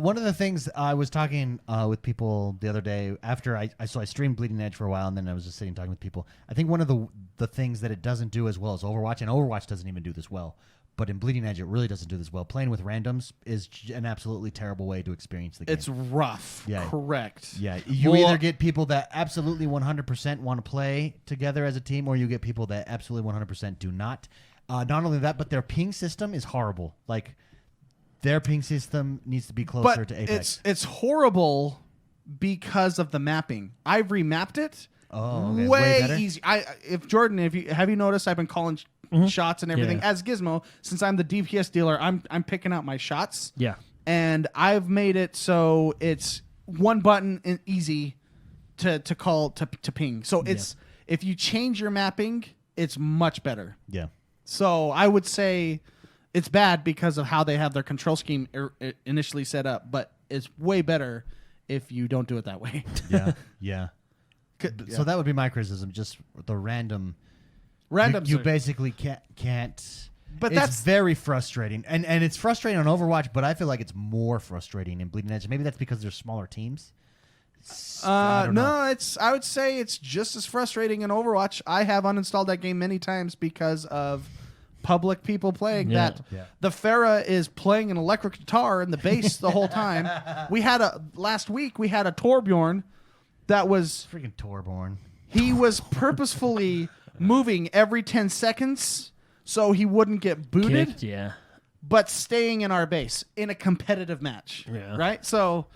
one of the things I was talking with people the other day after I streamed Bleeding Edge for a while, and then I was just sitting talking with people. I think one of the things that it doesn't do as well as Overwatch, and Overwatch doesn't even do this well, but in Bleeding Edge it really doesn't do this well. Playing with randoms is an absolutely terrible way to experience the game. It's rough. Yeah. Correct. Yeah, you either get people that absolutely 100% want to play together as a team, or you get people that absolutely 100% do not. Not only that, but their ping system is horrible. Like, their ping system needs to be closer to Apex. It's horrible because of the mapping. I've remapped it. Oh, okay. Way better? easy. Jordan, have you noticed I've been calling shots and everything as Gizmo, since I'm the DPS dealer, I'm picking out my shots. Yeah. And I've made it so it's one button and easy to call to ping. So it's if you change your mapping, it's much better. Yeah. So I would say it's bad because of how they have their control scheme initially set up, but it's way better if you don't do it that way. Yeah. So that would be my criticism, just the random... Randoms you basically can't. But it's very frustrating, and it's frustrating on Overwatch. But I feel like it's more frustrating in Bleeding Edge. Maybe that's because there's smaller teams. I would say it's just as frustrating in Overwatch. I have uninstalled that game many times because of public people playing that. Yeah. The Pharah is playing an electric guitar in the base the whole time. Last week we had a Torbjorn that was freaking Torborn. He was purposefully moving every 10 seconds so he wouldn't get booted. Kicked, but staying in our base in a competitive match. Yeah. Right? So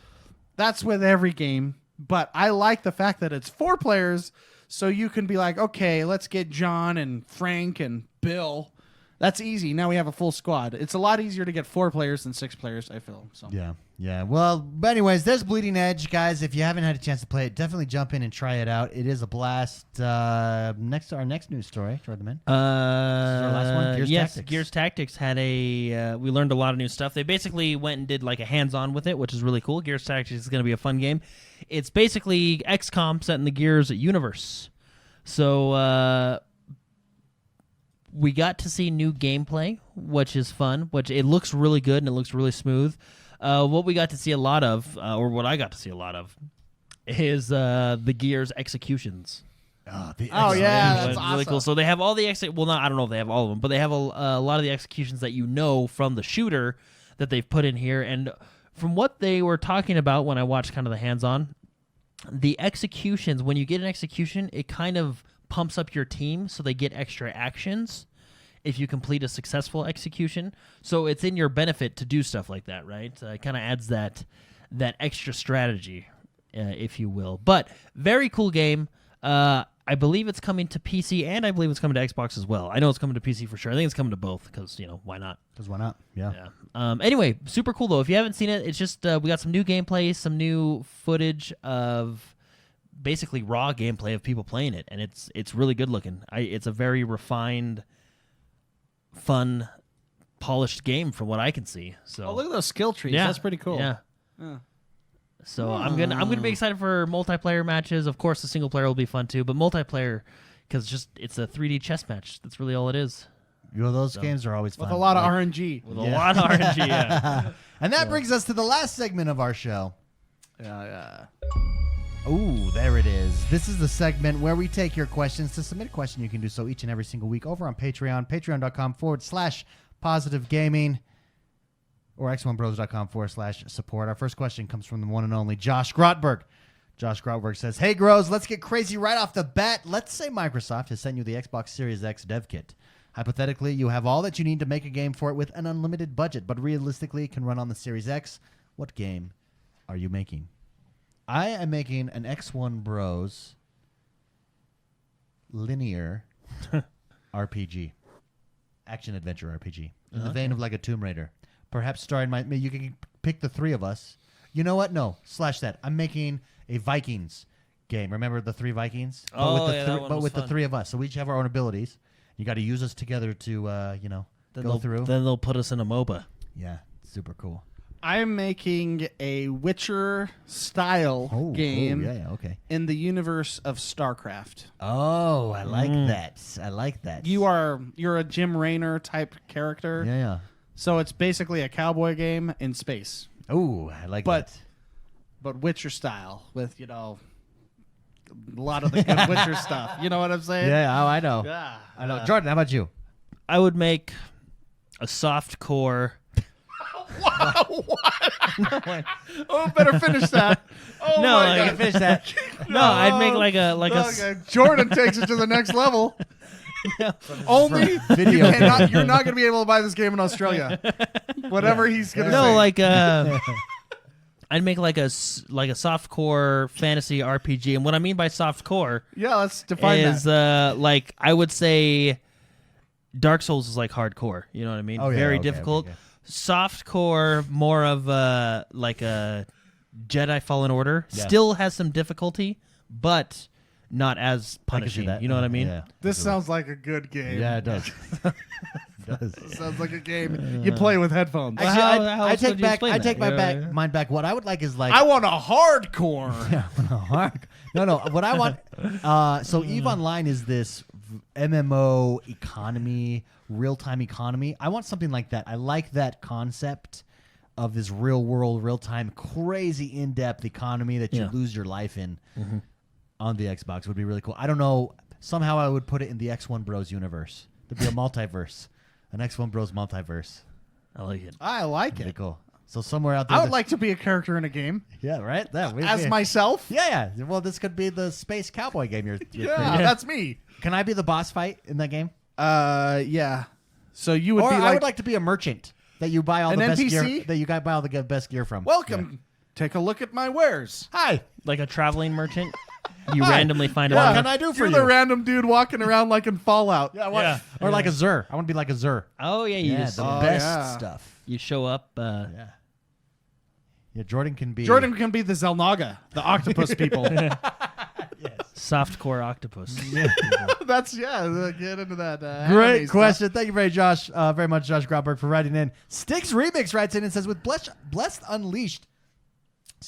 that's with every game. But I like the fact that it's 4 players, so you can be like, okay, let's get John and Frank and Bill. That's easy. Now we have a full squad. It's a lot easier to get 4 players than 6 players, I feel. So. Yeah. Well, but anyways, there's Bleeding Edge, guys. If you haven't had a chance to play it, definitely jump in and try it out. It is a blast. Next to our next news story, try the man. This is our last one. Gears Tactics. Gears Tactics had we learned a lot of new stuff. They basically went and did like a hands-on with it, which is really cool. Gears Tactics is going to be a fun game. It's basically XCOM set in the Gears universe. So we got to see new gameplay, which is fun. Which it looks really good and it looks really smooth. What we got to see a lot of, or what I got to see a lot of, is the Gears executions. That's awesome. Really cool. So they have all the I don't know if they have all of them, but they have a lot of the executions that you know from the shooter that they've put in here. And from what they were talking about when I watched kind of the hands-on, the executions, when you get an execution, it kind of pumps up your team so they get extra actions if you complete a successful execution. So it's in your benefit to do stuff like that, right? It kind of adds that extra strategy, if you will. But very cool game. I believe it's coming to PC, and I believe it's coming to Xbox as well. I know it's coming to PC for sure. I think it's coming to both because, why not? Because why not? Yeah. Anyway, super cool, though. If you haven't seen it, it's just we got some new gameplay, some new footage of basically raw gameplay of people playing it, and it's really good looking. It's a very refined, fun, polished game from what I can see. So look at those skill trees. yeah, That's pretty cool. Yeah. So I'm gonna be excited for multiplayer matches. Of course, the single player will be fun too, but multiplayer because it's a 3D chess match. That's really all it is. Those games are always fun. With a lot of RNG. With a lot of RNG. Yeah. And that brings us to the last segment of our show. Yeah. Ooh, there it is. This is the segment where we take your questions. To submit a question, you can do so each and every single week over on Patreon, patreon.com/positivegaming. Or x1bros.com/support. Our first question comes from the one and only Josh Grotberg. Josh Grotberg says, "Hey, Gros, let's get crazy right off the bat. Let's say Microsoft has sent you the Xbox Series X dev kit. Hypothetically, you have all that you need to make a game for it with an unlimited budget, but realistically, it can run on the Series X. What game are you making?" I am making an X1 Bros linear RPG. Action-adventure RPG. In the vein of like a Tomb Raider. Perhaps starring you can pick the three of us. You know what? No, slash that. I'm making a Vikings game. Remember the three Vikings? But with the three of us. So we each have our own abilities. You got to use us together to, go through. Then they'll put us in a MOBA. Yeah, super cool. I'm making a Witcher-style game in the universe of StarCraft. Oh, I like that. I like that. You're a Jim Raynor type character. Yeah. So it's basically a cowboy game in space. Oh, I like that. But Witcher style with, a lot of the good Witcher stuff. You know what I'm saying? Yeah, I know. Yeah. I know. Jordan, how about you? I would make a soft core. Wow, what? Oh, better finish that. Oh, No, my like, God. Finish that. No, I'd make like a Okay, Jordan takes it to the next level. Only video you're not going to be able to buy this game in Australia. Whatever he's going to say. No, like I'd make like a softcore fantasy RPG, and what I mean by softcore, yeah, let's define is that. like I would say Dark Souls is like hardcore. You know what I mean? Oh, yeah, Very okay, difficult. okay. Softcore, more of like a Jedi Fallen Order. Yeah. Still has some difficulty, but not as punishing. that. You know what I mean? Yeah. This sounds like a good game. Yeah, it does. It does. It sounds like a game you play with headphones. Well, Actually, how I else take would you back. explain I that? take Yeah. mine back. What I would like is like. I want a hardcore. No. What I want. So Eve Online is this MMO economy, real-time economy. I want something like that. I like that concept of this real-world, real-time, crazy in-depth economy that you lose your life in on the Xbox. Would be really cool. I don't know. Somehow I would put it in the X1 Bros universe. There'd be a multiverse, an X1 Bros multiverse. I like it. I like Pretty it. cool. So somewhere out there. I would like to be a character in a game Yeah, right. as myself. Yeah. Well, this could be the space cowboy game. You're Yeah, that's me. Can I be the boss fight in that game? Yeah. So you would Or be I would like to be a merchant that you buy all An the best NPC? gear. That you buy all the best gear from. welcome. Take a look at my wares. Hi. Like a traveling merchant. You Hi. randomly find What one. can I do for You're you? the random dude walking around like in Fallout. Yeah, what? Yeah. Or like a Zur. I want to be like a Zur. Oh yeah, you just the Oh, best yeah. stuff. you show up. Yeah. Yeah, Jordan can be. Jordan can be the Zelnaga, the octopus people. Softcore octopus. That's get into that. Great anime question. Thank you very much, Josh Grotberg, for writing in. Sticks Remix writes in and says, with Blessed Unleashed,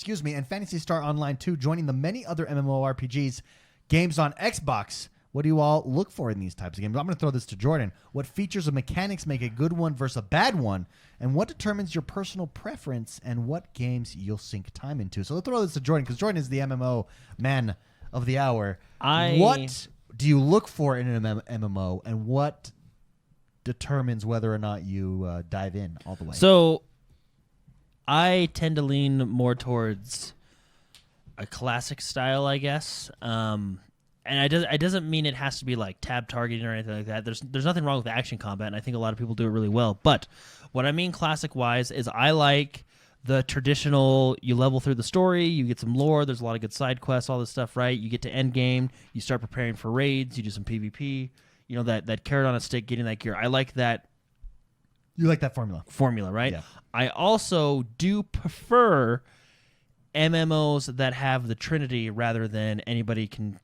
and Phantasy Star Online 2 joining the many other MMORPGs games on Xbox, what do you all look for in these types of games? I'm going to throw this to Jordan. What features or mechanics make a good one versus a bad one? And what determines your personal preference and what games you'll sink time into? So let's throw this to Jordan because Jordan is the MMO man of the hour. What do you look for in an MMO and what determines whether or not you dive in all the way? So I tend to lean more towards a classic style, I guess. And it doesn't mean it has to be like tab targeting or anything like that. There's nothing wrong with action combat, and I think a lot of people do it really well. But what I mean classic-wise is I like the traditional, you level through the story, you get some lore, there's a lot of good side quests, all this stuff, right? You get to end game, you start preparing for raids, you do some PvP, you know, that carrot on a stick, getting that gear. I like that. You like that formula, right? Yeah. I also do prefer MMOs that have the Trinity rather than anybody can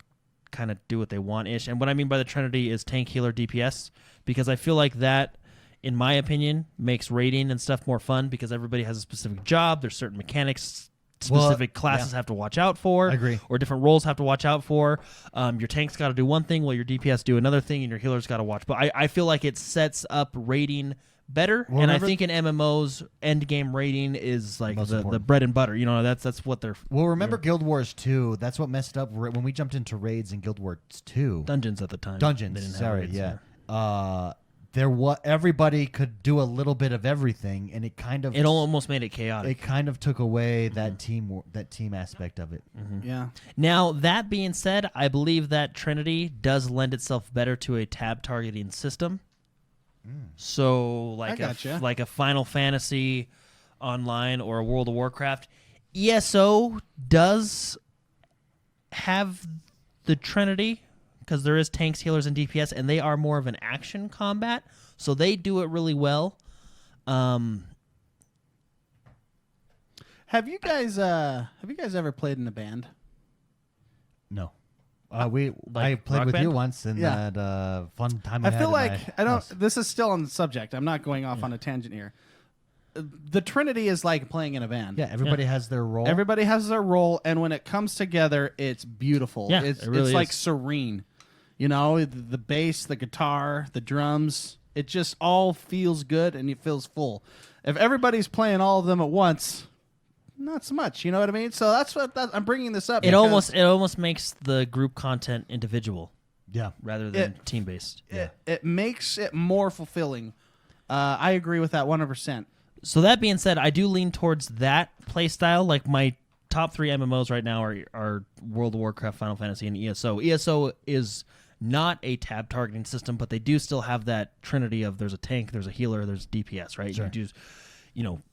kind of do what they want-ish. And what I mean by the Trinity is tank, healer, DPS, because I feel like that, in my opinion, makes raiding and stuff more fun because everybody has a specific job. There's certain mechanics specific classes have to watch out for. I agree. Or different roles have to watch out for. Your tank's got to do one thing while your DPS do another thing, and your healer's got to watch. But I feel like it sets up raiding better, and I think in MMOs, end game raiding is like the bread and butter. You know, that's what they're. Well, remember Guild Wars 2? That's what messed up when we jumped into raids in Guild Wars 2. Dungeons at the time. Dungeons. They didn't have Sorry, raids, yeah. Everybody could do a little bit of everything, and it almost made it chaotic. It kind of took away that team aspect of it. Mm-hmm. Yeah. Now that being said, I believe that Trinity does lend itself better to a tab targeting system. So like a Final Fantasy Online or a World of Warcraft, ESO does have the Trinity because there is tanks, healers, and DPS, and they are more of an action combat, so they do it really well. Have you guys ever played in a band? No. Like I played Rock with Band? you once in that fun time. I feel like I don't. house. This is still on the subject. I'm not going off on a tangent here. The Trinity is like playing in a band. Yeah, everybody has their role. Everybody has their role, and when it comes together, it's beautiful. Yeah, it's it really like is. serene. You know, the bass, the guitar, the drums. It just all feels good, and it feels full. If everybody's playing all of them at once, not so much. You know what I mean? So that's what I'm bringing this up. It almost makes the group content individual. Yeah. Rather than team based. It makes it more fulfilling. I agree with that 100%. So that being said, I do lean towards that play style. Like my top 3 MMOs right now are World of Warcraft, Final Fantasy, and ESO. ESO is not a tab targeting system, but they do still have that trinity of there's a tank, there's a healer, there's DPS, right? Sure. You just,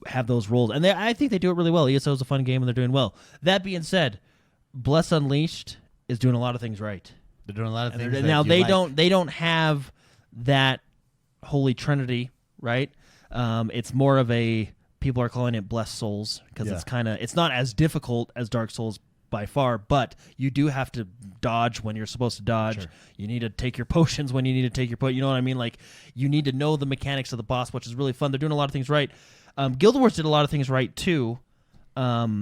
have those roles. And I think they do it really well. ESO is a fun game, and they're doing well. That being said, Bless Unleashed is doing a lot of things right. They're doing a lot of things. Now they don't have that holy trinity, right? It's more of a, people are calling it Blessed Souls because it's not as difficult as Dark Souls by far, but you do have to dodge when you're supposed to dodge. Sure. You need to take your potions when you need to take your you know what I mean? Like, you need to know the mechanics of the boss, which is really fun. They're doing a lot of things right. Guild Wars did a lot of things right too. I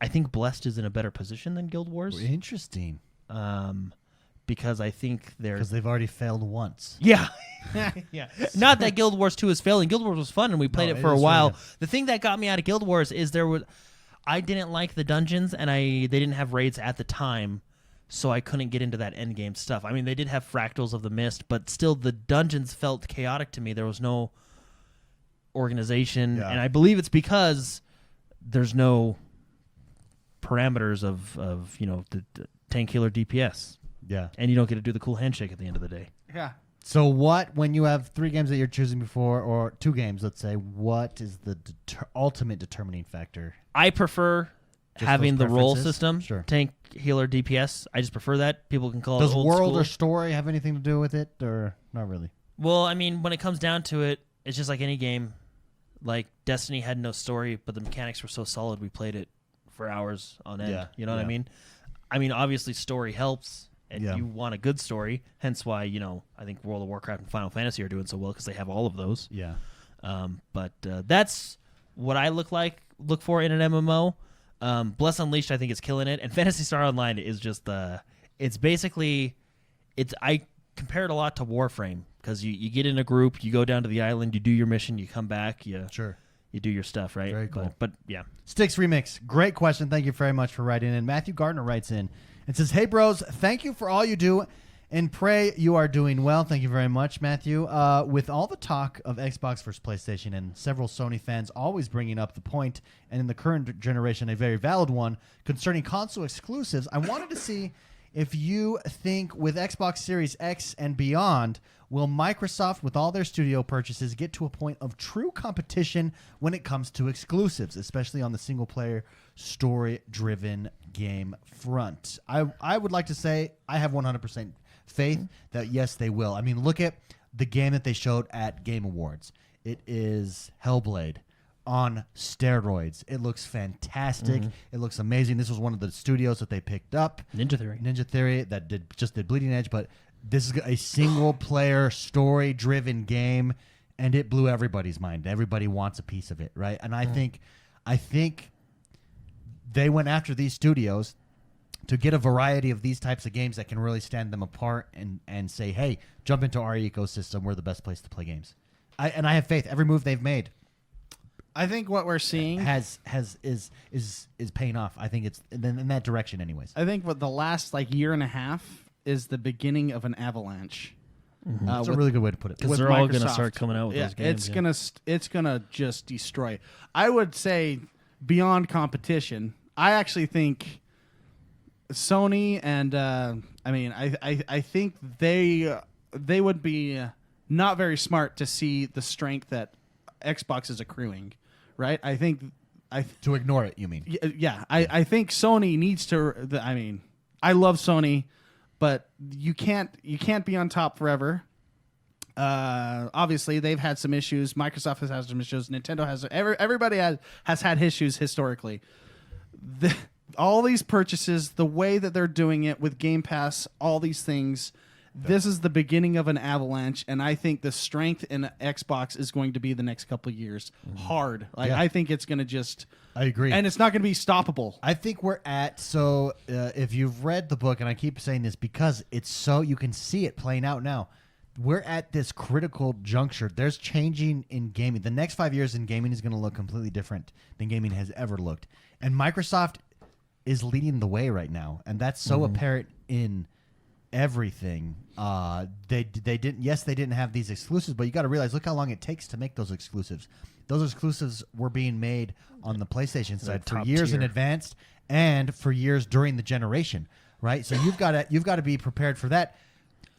think Blessed is in a better position than Guild Wars. Interesting. Because I think because they've already failed once. Yeah. Yeah. Not that Guild Wars 2 is failing. Guild Wars was fun, and we played it for a while. Really the thing that got me out of Guild Wars is I didn't like the dungeons, and they didn't have raids at the time, so I couldn't get into that end game stuff. I mean, they did have Fractals of the Mist, but still the dungeons felt chaotic to me. There was no organization, and I believe it's because there's no parameters of the tank, healer, DPS. Yeah. And you don't get to do the cool handshake at the end of the day. Yeah. So when you have 3 games that you're choosing before, or 2 games, let's say, what is the ultimate determining factor? I prefer Just having those the role preferences? system. Sure. Tank, healer, DPS. I just prefer that. People can call Does it old world school. or story have anything to do with it, or not really? Well, I mean, when it comes down to it, it's just like any game. Like, Destiny had no story, but the mechanics were so solid we played it for hours on end. Yeah, You know what I mean? I mean, obviously story helps, and Yeah. you want a good story. Hence why, I think World of Warcraft and Final Fantasy are doing so well because they have all of those. Yeah. But that's what I look for in an MMO. Bless Unleashed, I think, is killing it, and Phantasy Star Online is just it's basically, I compare it a lot to Warframe because you get in a group, you go down to the island, you do your mission, you come back, you do your stuff, right? Very cool. But yeah. Sticks Remix, great question. Thank you very much for writing in. Matthew Gardner writes in and says, "Hey bros, thank you for all you do And pray you are doing well. Thank you very much, Matthew. With all the talk of Xbox versus PlayStation and several Sony fans always bringing up the point, and in the current generation a very valid one, concerning console exclusives, I wanted to see if you think with Xbox Series X and beyond, will Microsoft, with all their studio purchases, get to a point of true competition when it comes to exclusives, especially on the single-player, story-driven game front? I would like to say I have 100% faith that, yes, they will. I mean, look at the game that they showed at Game Awards. It is Hellblade on steroids. It looks fantastic. It looks amazing. This was one of the studios that they picked up. Ninja Theory that did Bleeding Edge, but this is a single-player, story-driven game, and it blew everybody's mind. Everybody wants a piece of it, right? And I think they went after these studios to get a variety of these types of games that can really stand them apart and say, hey, jump into our ecosystem. We're the best place to play games. I have faith. Every move they've made, I think what we're seeing is paying off. I think it's in that direction, anyways. I think what the last year and a half is the beginning of an avalanche. That's a really good way to put it. Because they're all going to start coming out with those games. It's gonna just destroy. I would say beyond competition. I actually think Sony and I think they would be not very smart to see the strength that Xbox is accruing, right? I think to ignore it. You mean? Yeah. I think Sony needs to. I love Sony, but you can't be on top forever. Obviously, they've had some issues. Microsoft has had some issues. Nintendo has. Everybody has had issues historically. All these purchases, the way that they're doing it with Game Pass, all these things, this is the beginning of an avalanche, and I think the strength in Xbox is going to be the next couple of years hard. I think it's going to just... I agree. And it's not going to be stoppable. I think we're at... So if you've read the book, and I keep saying this because it's so... You can see it playing out now. We're at this critical juncture. There's changing in gaming. The next 5 years in gaming is going to look completely different than gaming has ever looked. And Microsoft is leading the way right now, and that's so apparent in everything. They didn't have these exclusives, but you got to realize, look how long it takes to make those exclusives. Those exclusives were being made on the PlayStation side for years in advance and for years during the generation, right? So you've got to be prepared for that.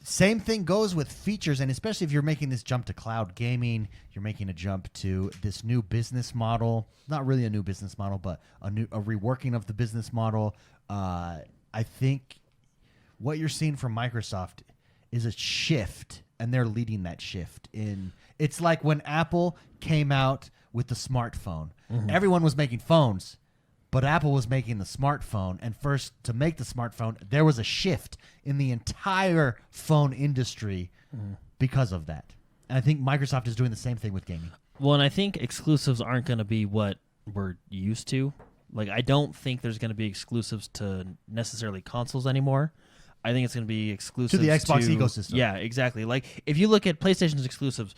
Same thing goes with features, and especially if you're making this jump to cloud gaming, you're making a jump to this new business model. Not really a new business model, but a reworking of the business model. I think what you're seeing from Microsoft is a shift, and they're leading that shift. It's like when Apple came out with the smartphone. Everyone was making phones, but Apple was making the smartphone, and first to make the smartphone, there was a shift in the entire phone industry because of that. And I think Microsoft is doing the same thing with gaming. Well, and I think exclusives aren't going to be what we're used to. I don't think there's going to be exclusives to necessarily consoles anymore. I think it's going to be exclusive to the Xbox ecosystem. Yeah, exactly. If you look at PlayStation's exclusives,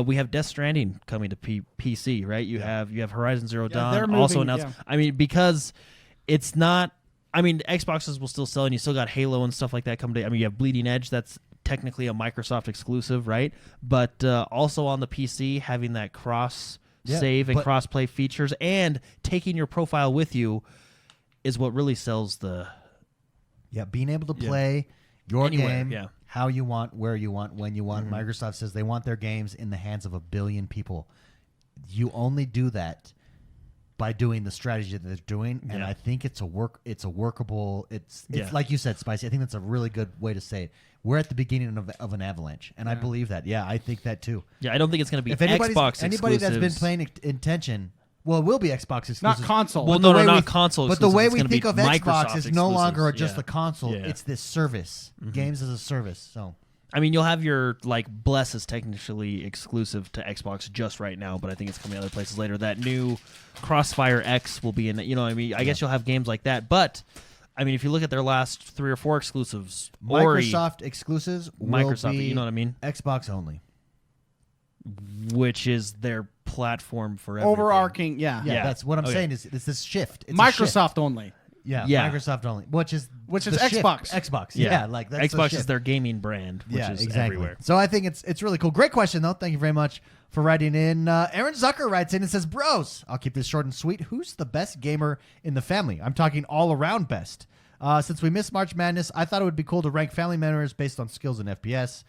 we have Death Stranding coming to PC, right? You have Horizon Zero Dawn also announced. Yeah. I mean, because it's not. I mean, Xboxes will still sell, and you still got Halo and stuff like that coming to. I mean, you have Bleeding Edge. That's technically a Microsoft exclusive, right? But also on the PC, having that cross save and cross play features, and taking your profile with you, is what really sells the. Yeah, being able to play your game yeah. how you want, where you want, when you want. Microsoft says they want their games in the hands of 1 billion people. You only do that by doing the strategy that they're doing, and I think it's a workable. It's like you said, Spicy. I think that's a really good way to say it. We're at the beginning of an avalanche, and I believe that. Yeah, I think that too. Yeah, I don't think it's going to be Xbox anybody that's been exclusives. playing Intention. Well, it will be Xbox exclusive. Not console. Well, not console. But the way it's we gonna think be of Xbox Microsoft is no longer just exclusives. the console. Yeah. It's this service. Games as a service. So, I mean, you'll have your Bless is technically exclusive to Xbox just right now, but I think it's coming other places later. That new Crossfire X will be in it. You know what I mean? I guess you'll have games like that. But I mean, if you look at their last 3 or 4 exclusives, Microsoft exclusives will be you know what I mean? Xbox only. Which is their platform for everything. Overarching, Yeah, that's what I'm saying. Is it's this shift. It's Microsoft a shift. only. Yeah, Yeah. Microsoft only, which is Which is the shift. Xbox. Xbox, yeah, like that's the Xbox shift. is their gaming brand, which is exactly. everywhere. So I think it's really cool. Great question though. Thank you very much for writing in. Aaron Zucker writes in and says, "Bros, I'll keep this short and sweet. Who's the best gamer in the family? I'm talking all around best. Since we missed March Madness, I thought it would be cool to rank family members based on skills in FPS,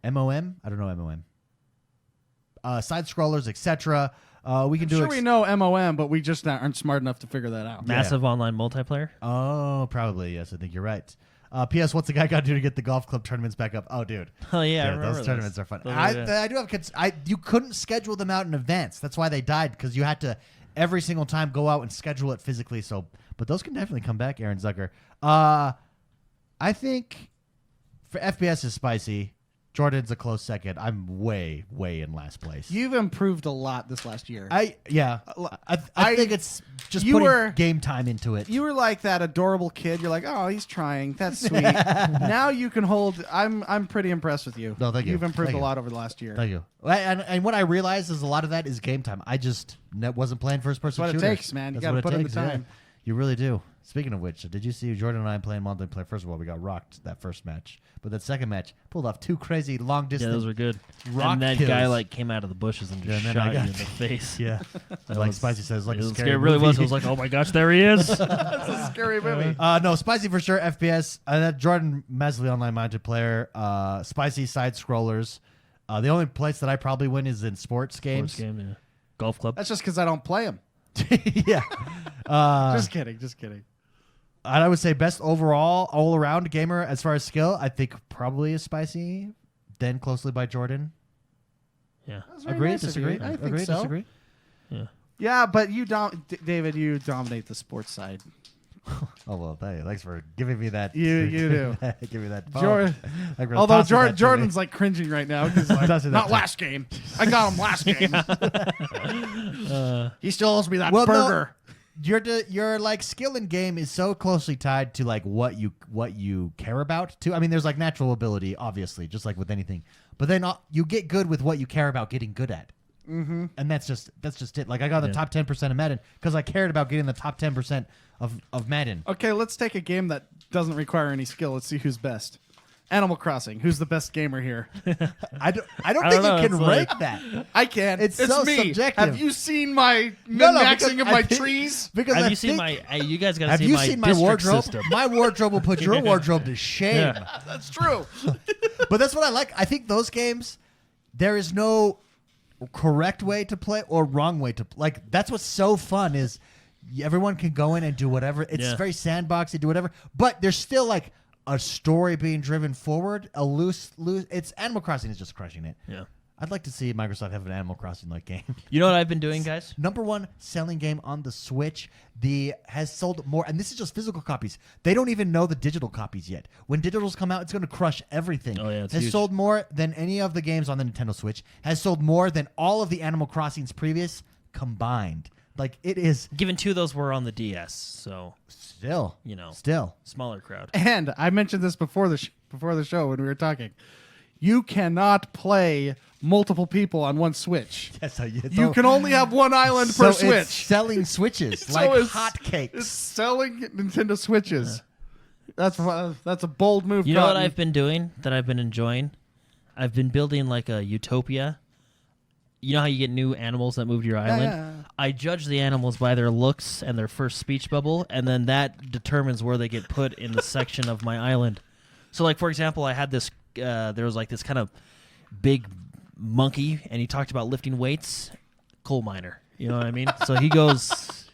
MOM. I don't know MOM. Side scrollers, etc. We can do. We know MOM, but we just aren't smart enough to figure that out. Massive online multiplayer. Oh, probably yes. I think you're right. P.S. What's the guy got to do to get the golf club tournaments back up? Oh, dude. Oh yeah, I Yeah, remember those tournaments are fun. Those I do have you couldn't schedule them out in advance. That's why they died, because you had to every single time go out and schedule it physically. So, but those can definitely come back, Aaron Zucker. I think for FPS is spicy. Jordan's a close second. I'm way in last place. You've improved a lot this last year. I think it's just you putting were- game time into it. You were like that adorable kid. You're like, oh, he's trying. That's sweet. Now you can hold. I'm pretty impressed with you. No, thank you. You've improved Thank a you. lot over the last year. Thank you. And what I realized is a lot of that is game time. I just wasn't playing first person That's what shooters. it takes, man. You That's gotta what it put in the takes, yeah. time. You really do. Speaking of which, did you see Jordan and I playing multiplayer? First of all, we got rocked that first match, but that second match pulled off two crazy long Yeah, distance. those were good. rock And that kills. guy like came out of the bushes and just Yeah, and then I shot you got- in the face. Yeah, That like was- Spicy says, like it a was scary It really was. movie. I was like, oh my gosh, there he is. That's a scary movie. No, Spicy for sure. FPS. That Jordan massively online multiplayer. Spicy side scrollers. The only place that I probably win is in sports games. Sports game, yeah. Golf club. That's just because I don't play him. Yeah. Just kidding. Just kidding. I would say best overall, all around gamer as far as skill. I think probably is Spicy, then closely by Jordan. Yeah. That's very Agree? nice of Disagree? you. I think Agree? so. Disagree? Yeah. Yeah, but you David, you dominate the sports side. Oh well, thanks for giving me that. You do. Give me that. Jordan- Like, Although tossing that to me. Jordan's like cringing right now because like, Tossing that not to- last game. I got him last game. He still owes me that Well, no. burger. Your like skill in game is so closely tied to like what you care about too. I mean, there's like natural ability, obviously, just like with anything. But then you get good with what you care about getting good at. Mm-hmm. And that's just it. Like I got the top 10% of Madden because I cared about getting the top 10% of Madden. Okay, let's take a game that doesn't require any skill. Let's see who's best. Animal Crossing. Who's the best gamer here? I don't I think don't know, you can it's rank like- that. I can. It's so me. subjective. Have you seen my No, min-maxing because of I my think- trees? Because Have I you seen think- my? You guys got to Have see you my seen my district wardrobe? system. My wardrobe will put your wardrobe to shame. Yeah. That's true. But that's what I like. I think those games, there is no correct way to play or wrong way to play. Like that's what's so fun is everyone can go in and do whatever. It's Yeah. very sandboxy, do whatever. But there's still like a story being driven forward. A loose. It's Animal Crossing is just crushing it. Yeah. I'd like to see Microsoft have an Animal Crossing like game. You know what I've been doing, guys? Number one selling game on the Switch. Has sold more, and this is just physical copies. They don't even know the digital copies yet. When digitals come out, it's going to crush everything. Oh, yeah, it's has huge. sold more than any of the games on the Nintendo Switch. Has sold more than all of the Animal Crossings previous combined. Like it is Given two of those were on the DS, so still, You know. still. smaller crowd. And I mentioned this before the show when we were talking. You cannot play multiple people on one Switch. Yes, You can only have one island so per it's Switch. selling Switches So like it's- hotcakes. It's selling Nintendo Switches. That's a bold move. You know what Cotton. I've been doing that I've been enjoying? I've been building like a utopia. You know how you get new animals that move to your island? yeah. I judge the animals by their looks and their first speech bubble, and then that determines where they get put in the section of my island. So, like, for example, I had this, there was like this kind of big monkey, and he talked about lifting weights, coal miner. You know what I mean? So he goes,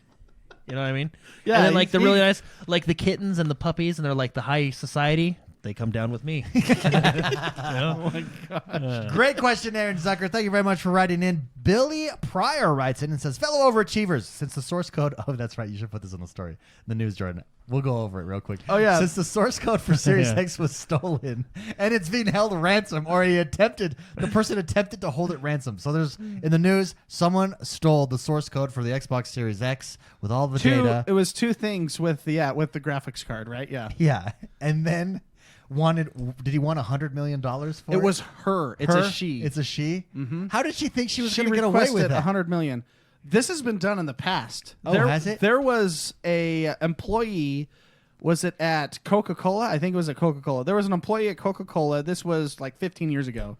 you know what I mean? Yeah, And then, like, the he- really nice, like the kittens and the puppies, and they're like the high society. They come down with me. Oh my god. Great question, Aaron Zucker. Thank you very much for writing in. Billy Pryor writes in and says, fellow overachievers, since the source code... Oh, that's right. You should put this on the story. The news, Jordan. We'll go over it real quick. Oh, yeah. Since the source code for Series Yeah. X was stolen and it's being held ransom, or the person attempted to hold it ransom. So there's, in the news, someone stole the source code for the Xbox Series X with all the data. It was two things with the graphics card, right? Yeah. Yeah. And then did he want $100 million for it? It was her. It's Her? a she. It's a she? Mm-hmm. How did she think she was She going to get away requested with that? $100 million. This has been done in the past. Oh, has it? There was a employee. Was it at Coca-Cola? I think it was at Coca-Cola. There was an employee at Coca-Cola. This was like 15 years ago,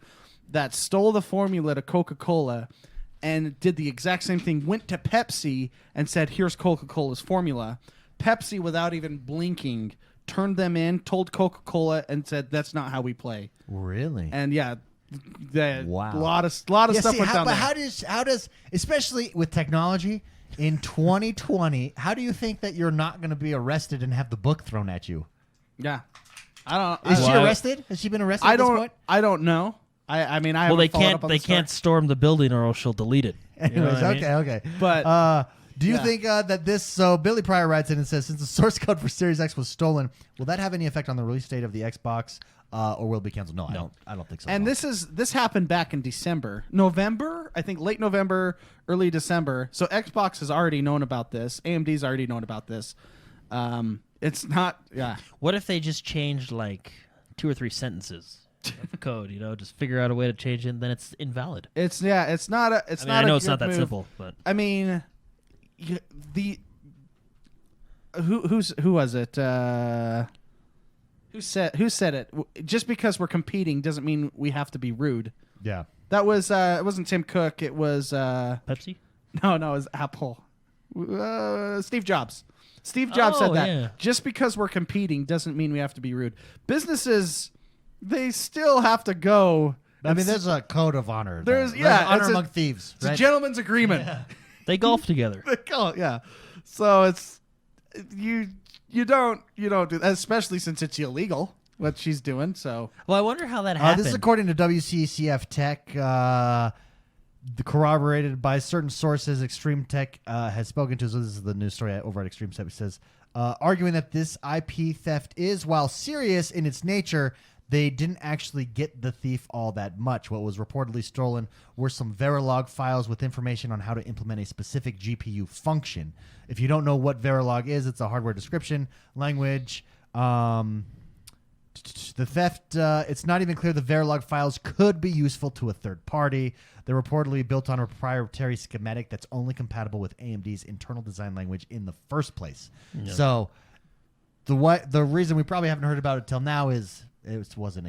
that stole the formula to Coca-Cola and did the exact same thing. Went to Pepsi and said, "Here's Coca-Cola's formula." Pepsi, without even blinking, turned them in, told Coca-Cola, and said, "That's not how we play." Really? And yeah, Wow. a lot of stuff went down there. How does especially with technology in 2020, how do you think that you're not going to be arrested and have the book thrown at you? Yeah, I don't. Is she Well, arrested? Has she been arrested? I at this don't. point? I don't know. I mean, I Well, haven't they followed up on can't. They the story. can't storm the building, or else she'll delete it. You know Anyways, what I mean? okay. But Do you yeah. think that this? So Billy Pryor writes in and says, since the source code for Series X was stolen, will that have any effect on the release date of the Xbox, or will it be canceled? No, I don't think so. And no. this happened back in November, I think late November, early December. So Xbox has already known about this. AMD's already known about this. It's not. Yeah. What if they just changed like 2 or 3 sentences of code? You know, just figure out a way to change it, and then it's invalid. It's not a. It's I mean, not. I know a it's not good that move. simple, but I mean, who was it? Who said it? Just because we're competing doesn't mean we have to be rude. yeah. That was it wasn't Tim Cook. It was Pepsi. no, it was Apple. Steve Jobs. Steve Jobs said that. Yeah. Just because we're competing doesn't mean we have to be rude. Businesses, they still have to go. I mean, there's a code of honor. There's- though. yeah, Like honor it's a- among thieves. It's a Right? gentleman's agreement. They golf together. They call it, yeah. So it's you don't do that, especially since it's illegal what she's doing. So Well, I wonder how that happened. This is according to WCCF Tech, corroborated by certain sources. Extreme Tech has spoken to. So this is the news story over at Extreme Tech. It says, arguing that this IP theft is, while serious in its nature, they didn't actually get the thief all that much. What was reportedly stolen were some Verilog files with information on how to implement a specific GPU function. If you don't know what Verilog is, it's a hardware description language. The theft, it's not even clear the Verilog files could be useful to a third party. They're reportedly built on a proprietary schematic that's only compatible with AMD's internal design language in the first place. Yeah. So the reason we probably haven't heard about it till now is it wasn't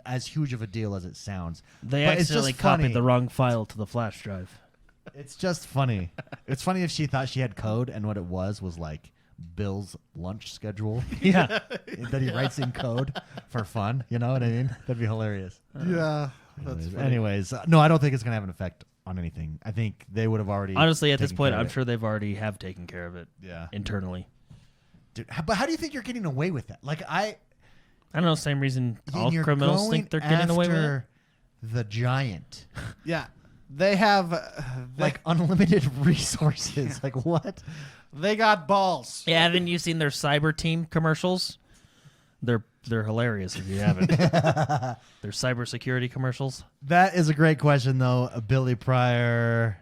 as huge of a deal as it sounds. They But it's accidentally just funny. copied the wrong file to the flash drive. It's just funny. It's funny if she thought she had code and what it was like Bill's lunch schedule Yeah. that he writes in code for fun. You know what I mean? That'd be hilarious. yeah, Anyways, no, I don't think it's going to have an effect on anything. I think they would have already. Honestly, at this taken point, care of I'm it. sure they've already have taken care of it. Yeah. Internally. Dude, but how do you think you're getting away with that? Like I don't know. Same reason all you're criminals going think they're getting away with it. after the giant, yeah. They have like unlimited resources. Like what? they got balls. Yeah, haven't you seen their cyber team commercials? They're hilarious if you haven't. Their cybersecurity commercials. That is a great question, though, Billy Pryor.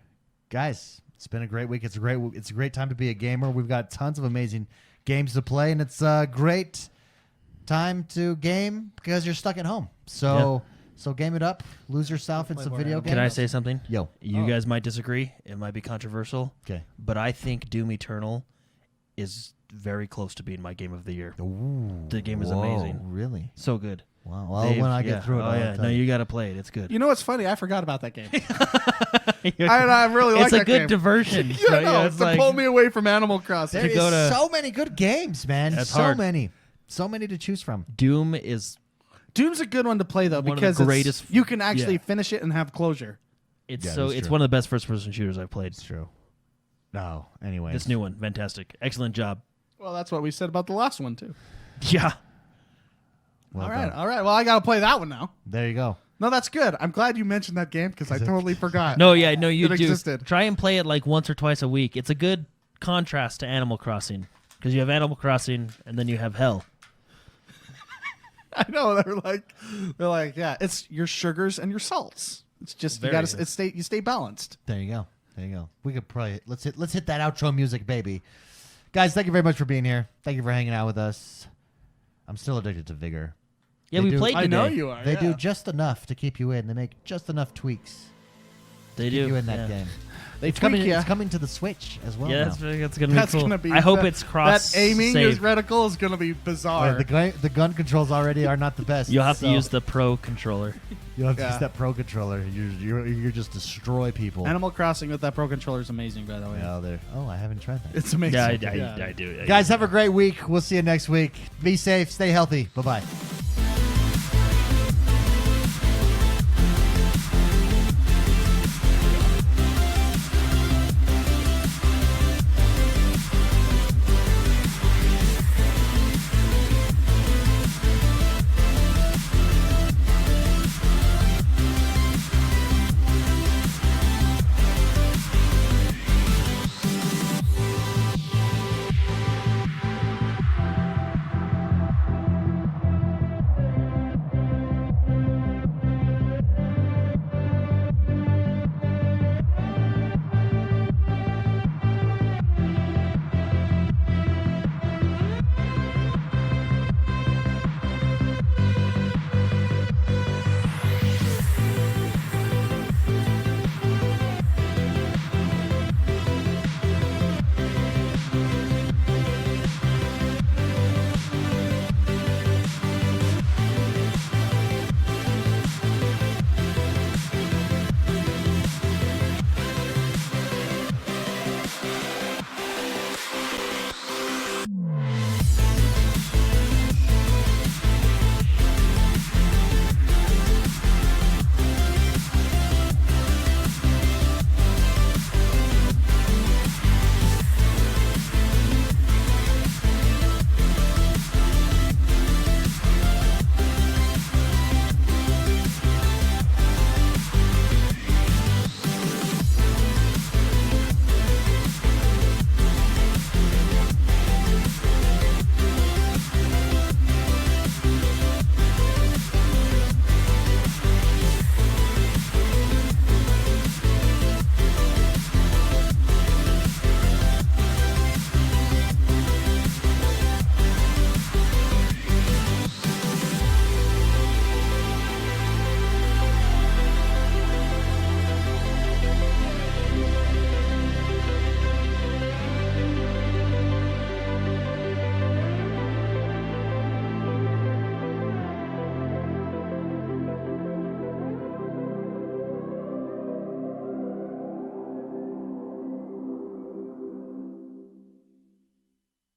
Guys, it's been a great week. It's a great time to be a gamer. We've got tons of amazing games to play, and it's a great time to game because you're stuck at home. So game it up, lose yourself in some video games. Can I say something? Yo. You guys might disagree. It might be controversial. Okay. But I think Doom Eternal is very close to being my game of the year. Ooh, The game is whoa, amazing. Really? So good. Wow. Well, Dave, when I get through it, oh I'll yeah, tell no, you. you got to play it. It's good. You know what's funny? I forgot about that game. I really like it's a that good game. diversion. Yeah, So, no, it's to like, pull me away from Animal Crossing. There to go is to- so many good games, man. That's so hard. many. So many to choose from. Doom is Doom's a good one to play though One of the because greatest- you can actually yeah. finish it and have closure. it's Yeah, so that's it's true. one of the best first person shooters I've played. It's true. No. Anyways. This new one, fantastic, excellent job. Well, that's what we said about the last one too. Yeah. Well all right. done. Well, I got to play that one now. There you go. No, that's good. I'm glad you mentioned that game because I totally forgot. No, yeah, no, you It do. existed. Try and play it like once or twice a week. It's a good contrast to Animal Crossing because you have Animal Crossing and then you have Hell. I know they're like, yeah, it's your sugars and your salts. It's just Very you got to good. you stay balanced. There you go. There you go. We could probably let's hit that outro music, baby. Guys, thank you very much for being here. Thank you for hanging out with us. I'm still addicted to Vigor. Yeah, They we do- played I today. know you are. They yeah. do just enough to keep you in. They make just enough tweaks They to keep do. you in that yeah. game. They It's tweak coming. ya. It's coming to the Switch as well. Yeah, now. that's gonna be That's cool. gonna be. I hope that- it's cross. That aiming save. is reticle is gonna be Oh, bizarre. the gun controls already are not the best. You'll have so to use the Pro controller. You'll have to Yeah. use that Pro controller. You just destroy people. Animal Crossing with that Pro controller is amazing, by the way. Yeah, there. Oh, I haven't tried that. It's amazing. Yeah, I do. Guys, have a great week. We'll see you next week. Be safe. Stay healthy. Bye bye.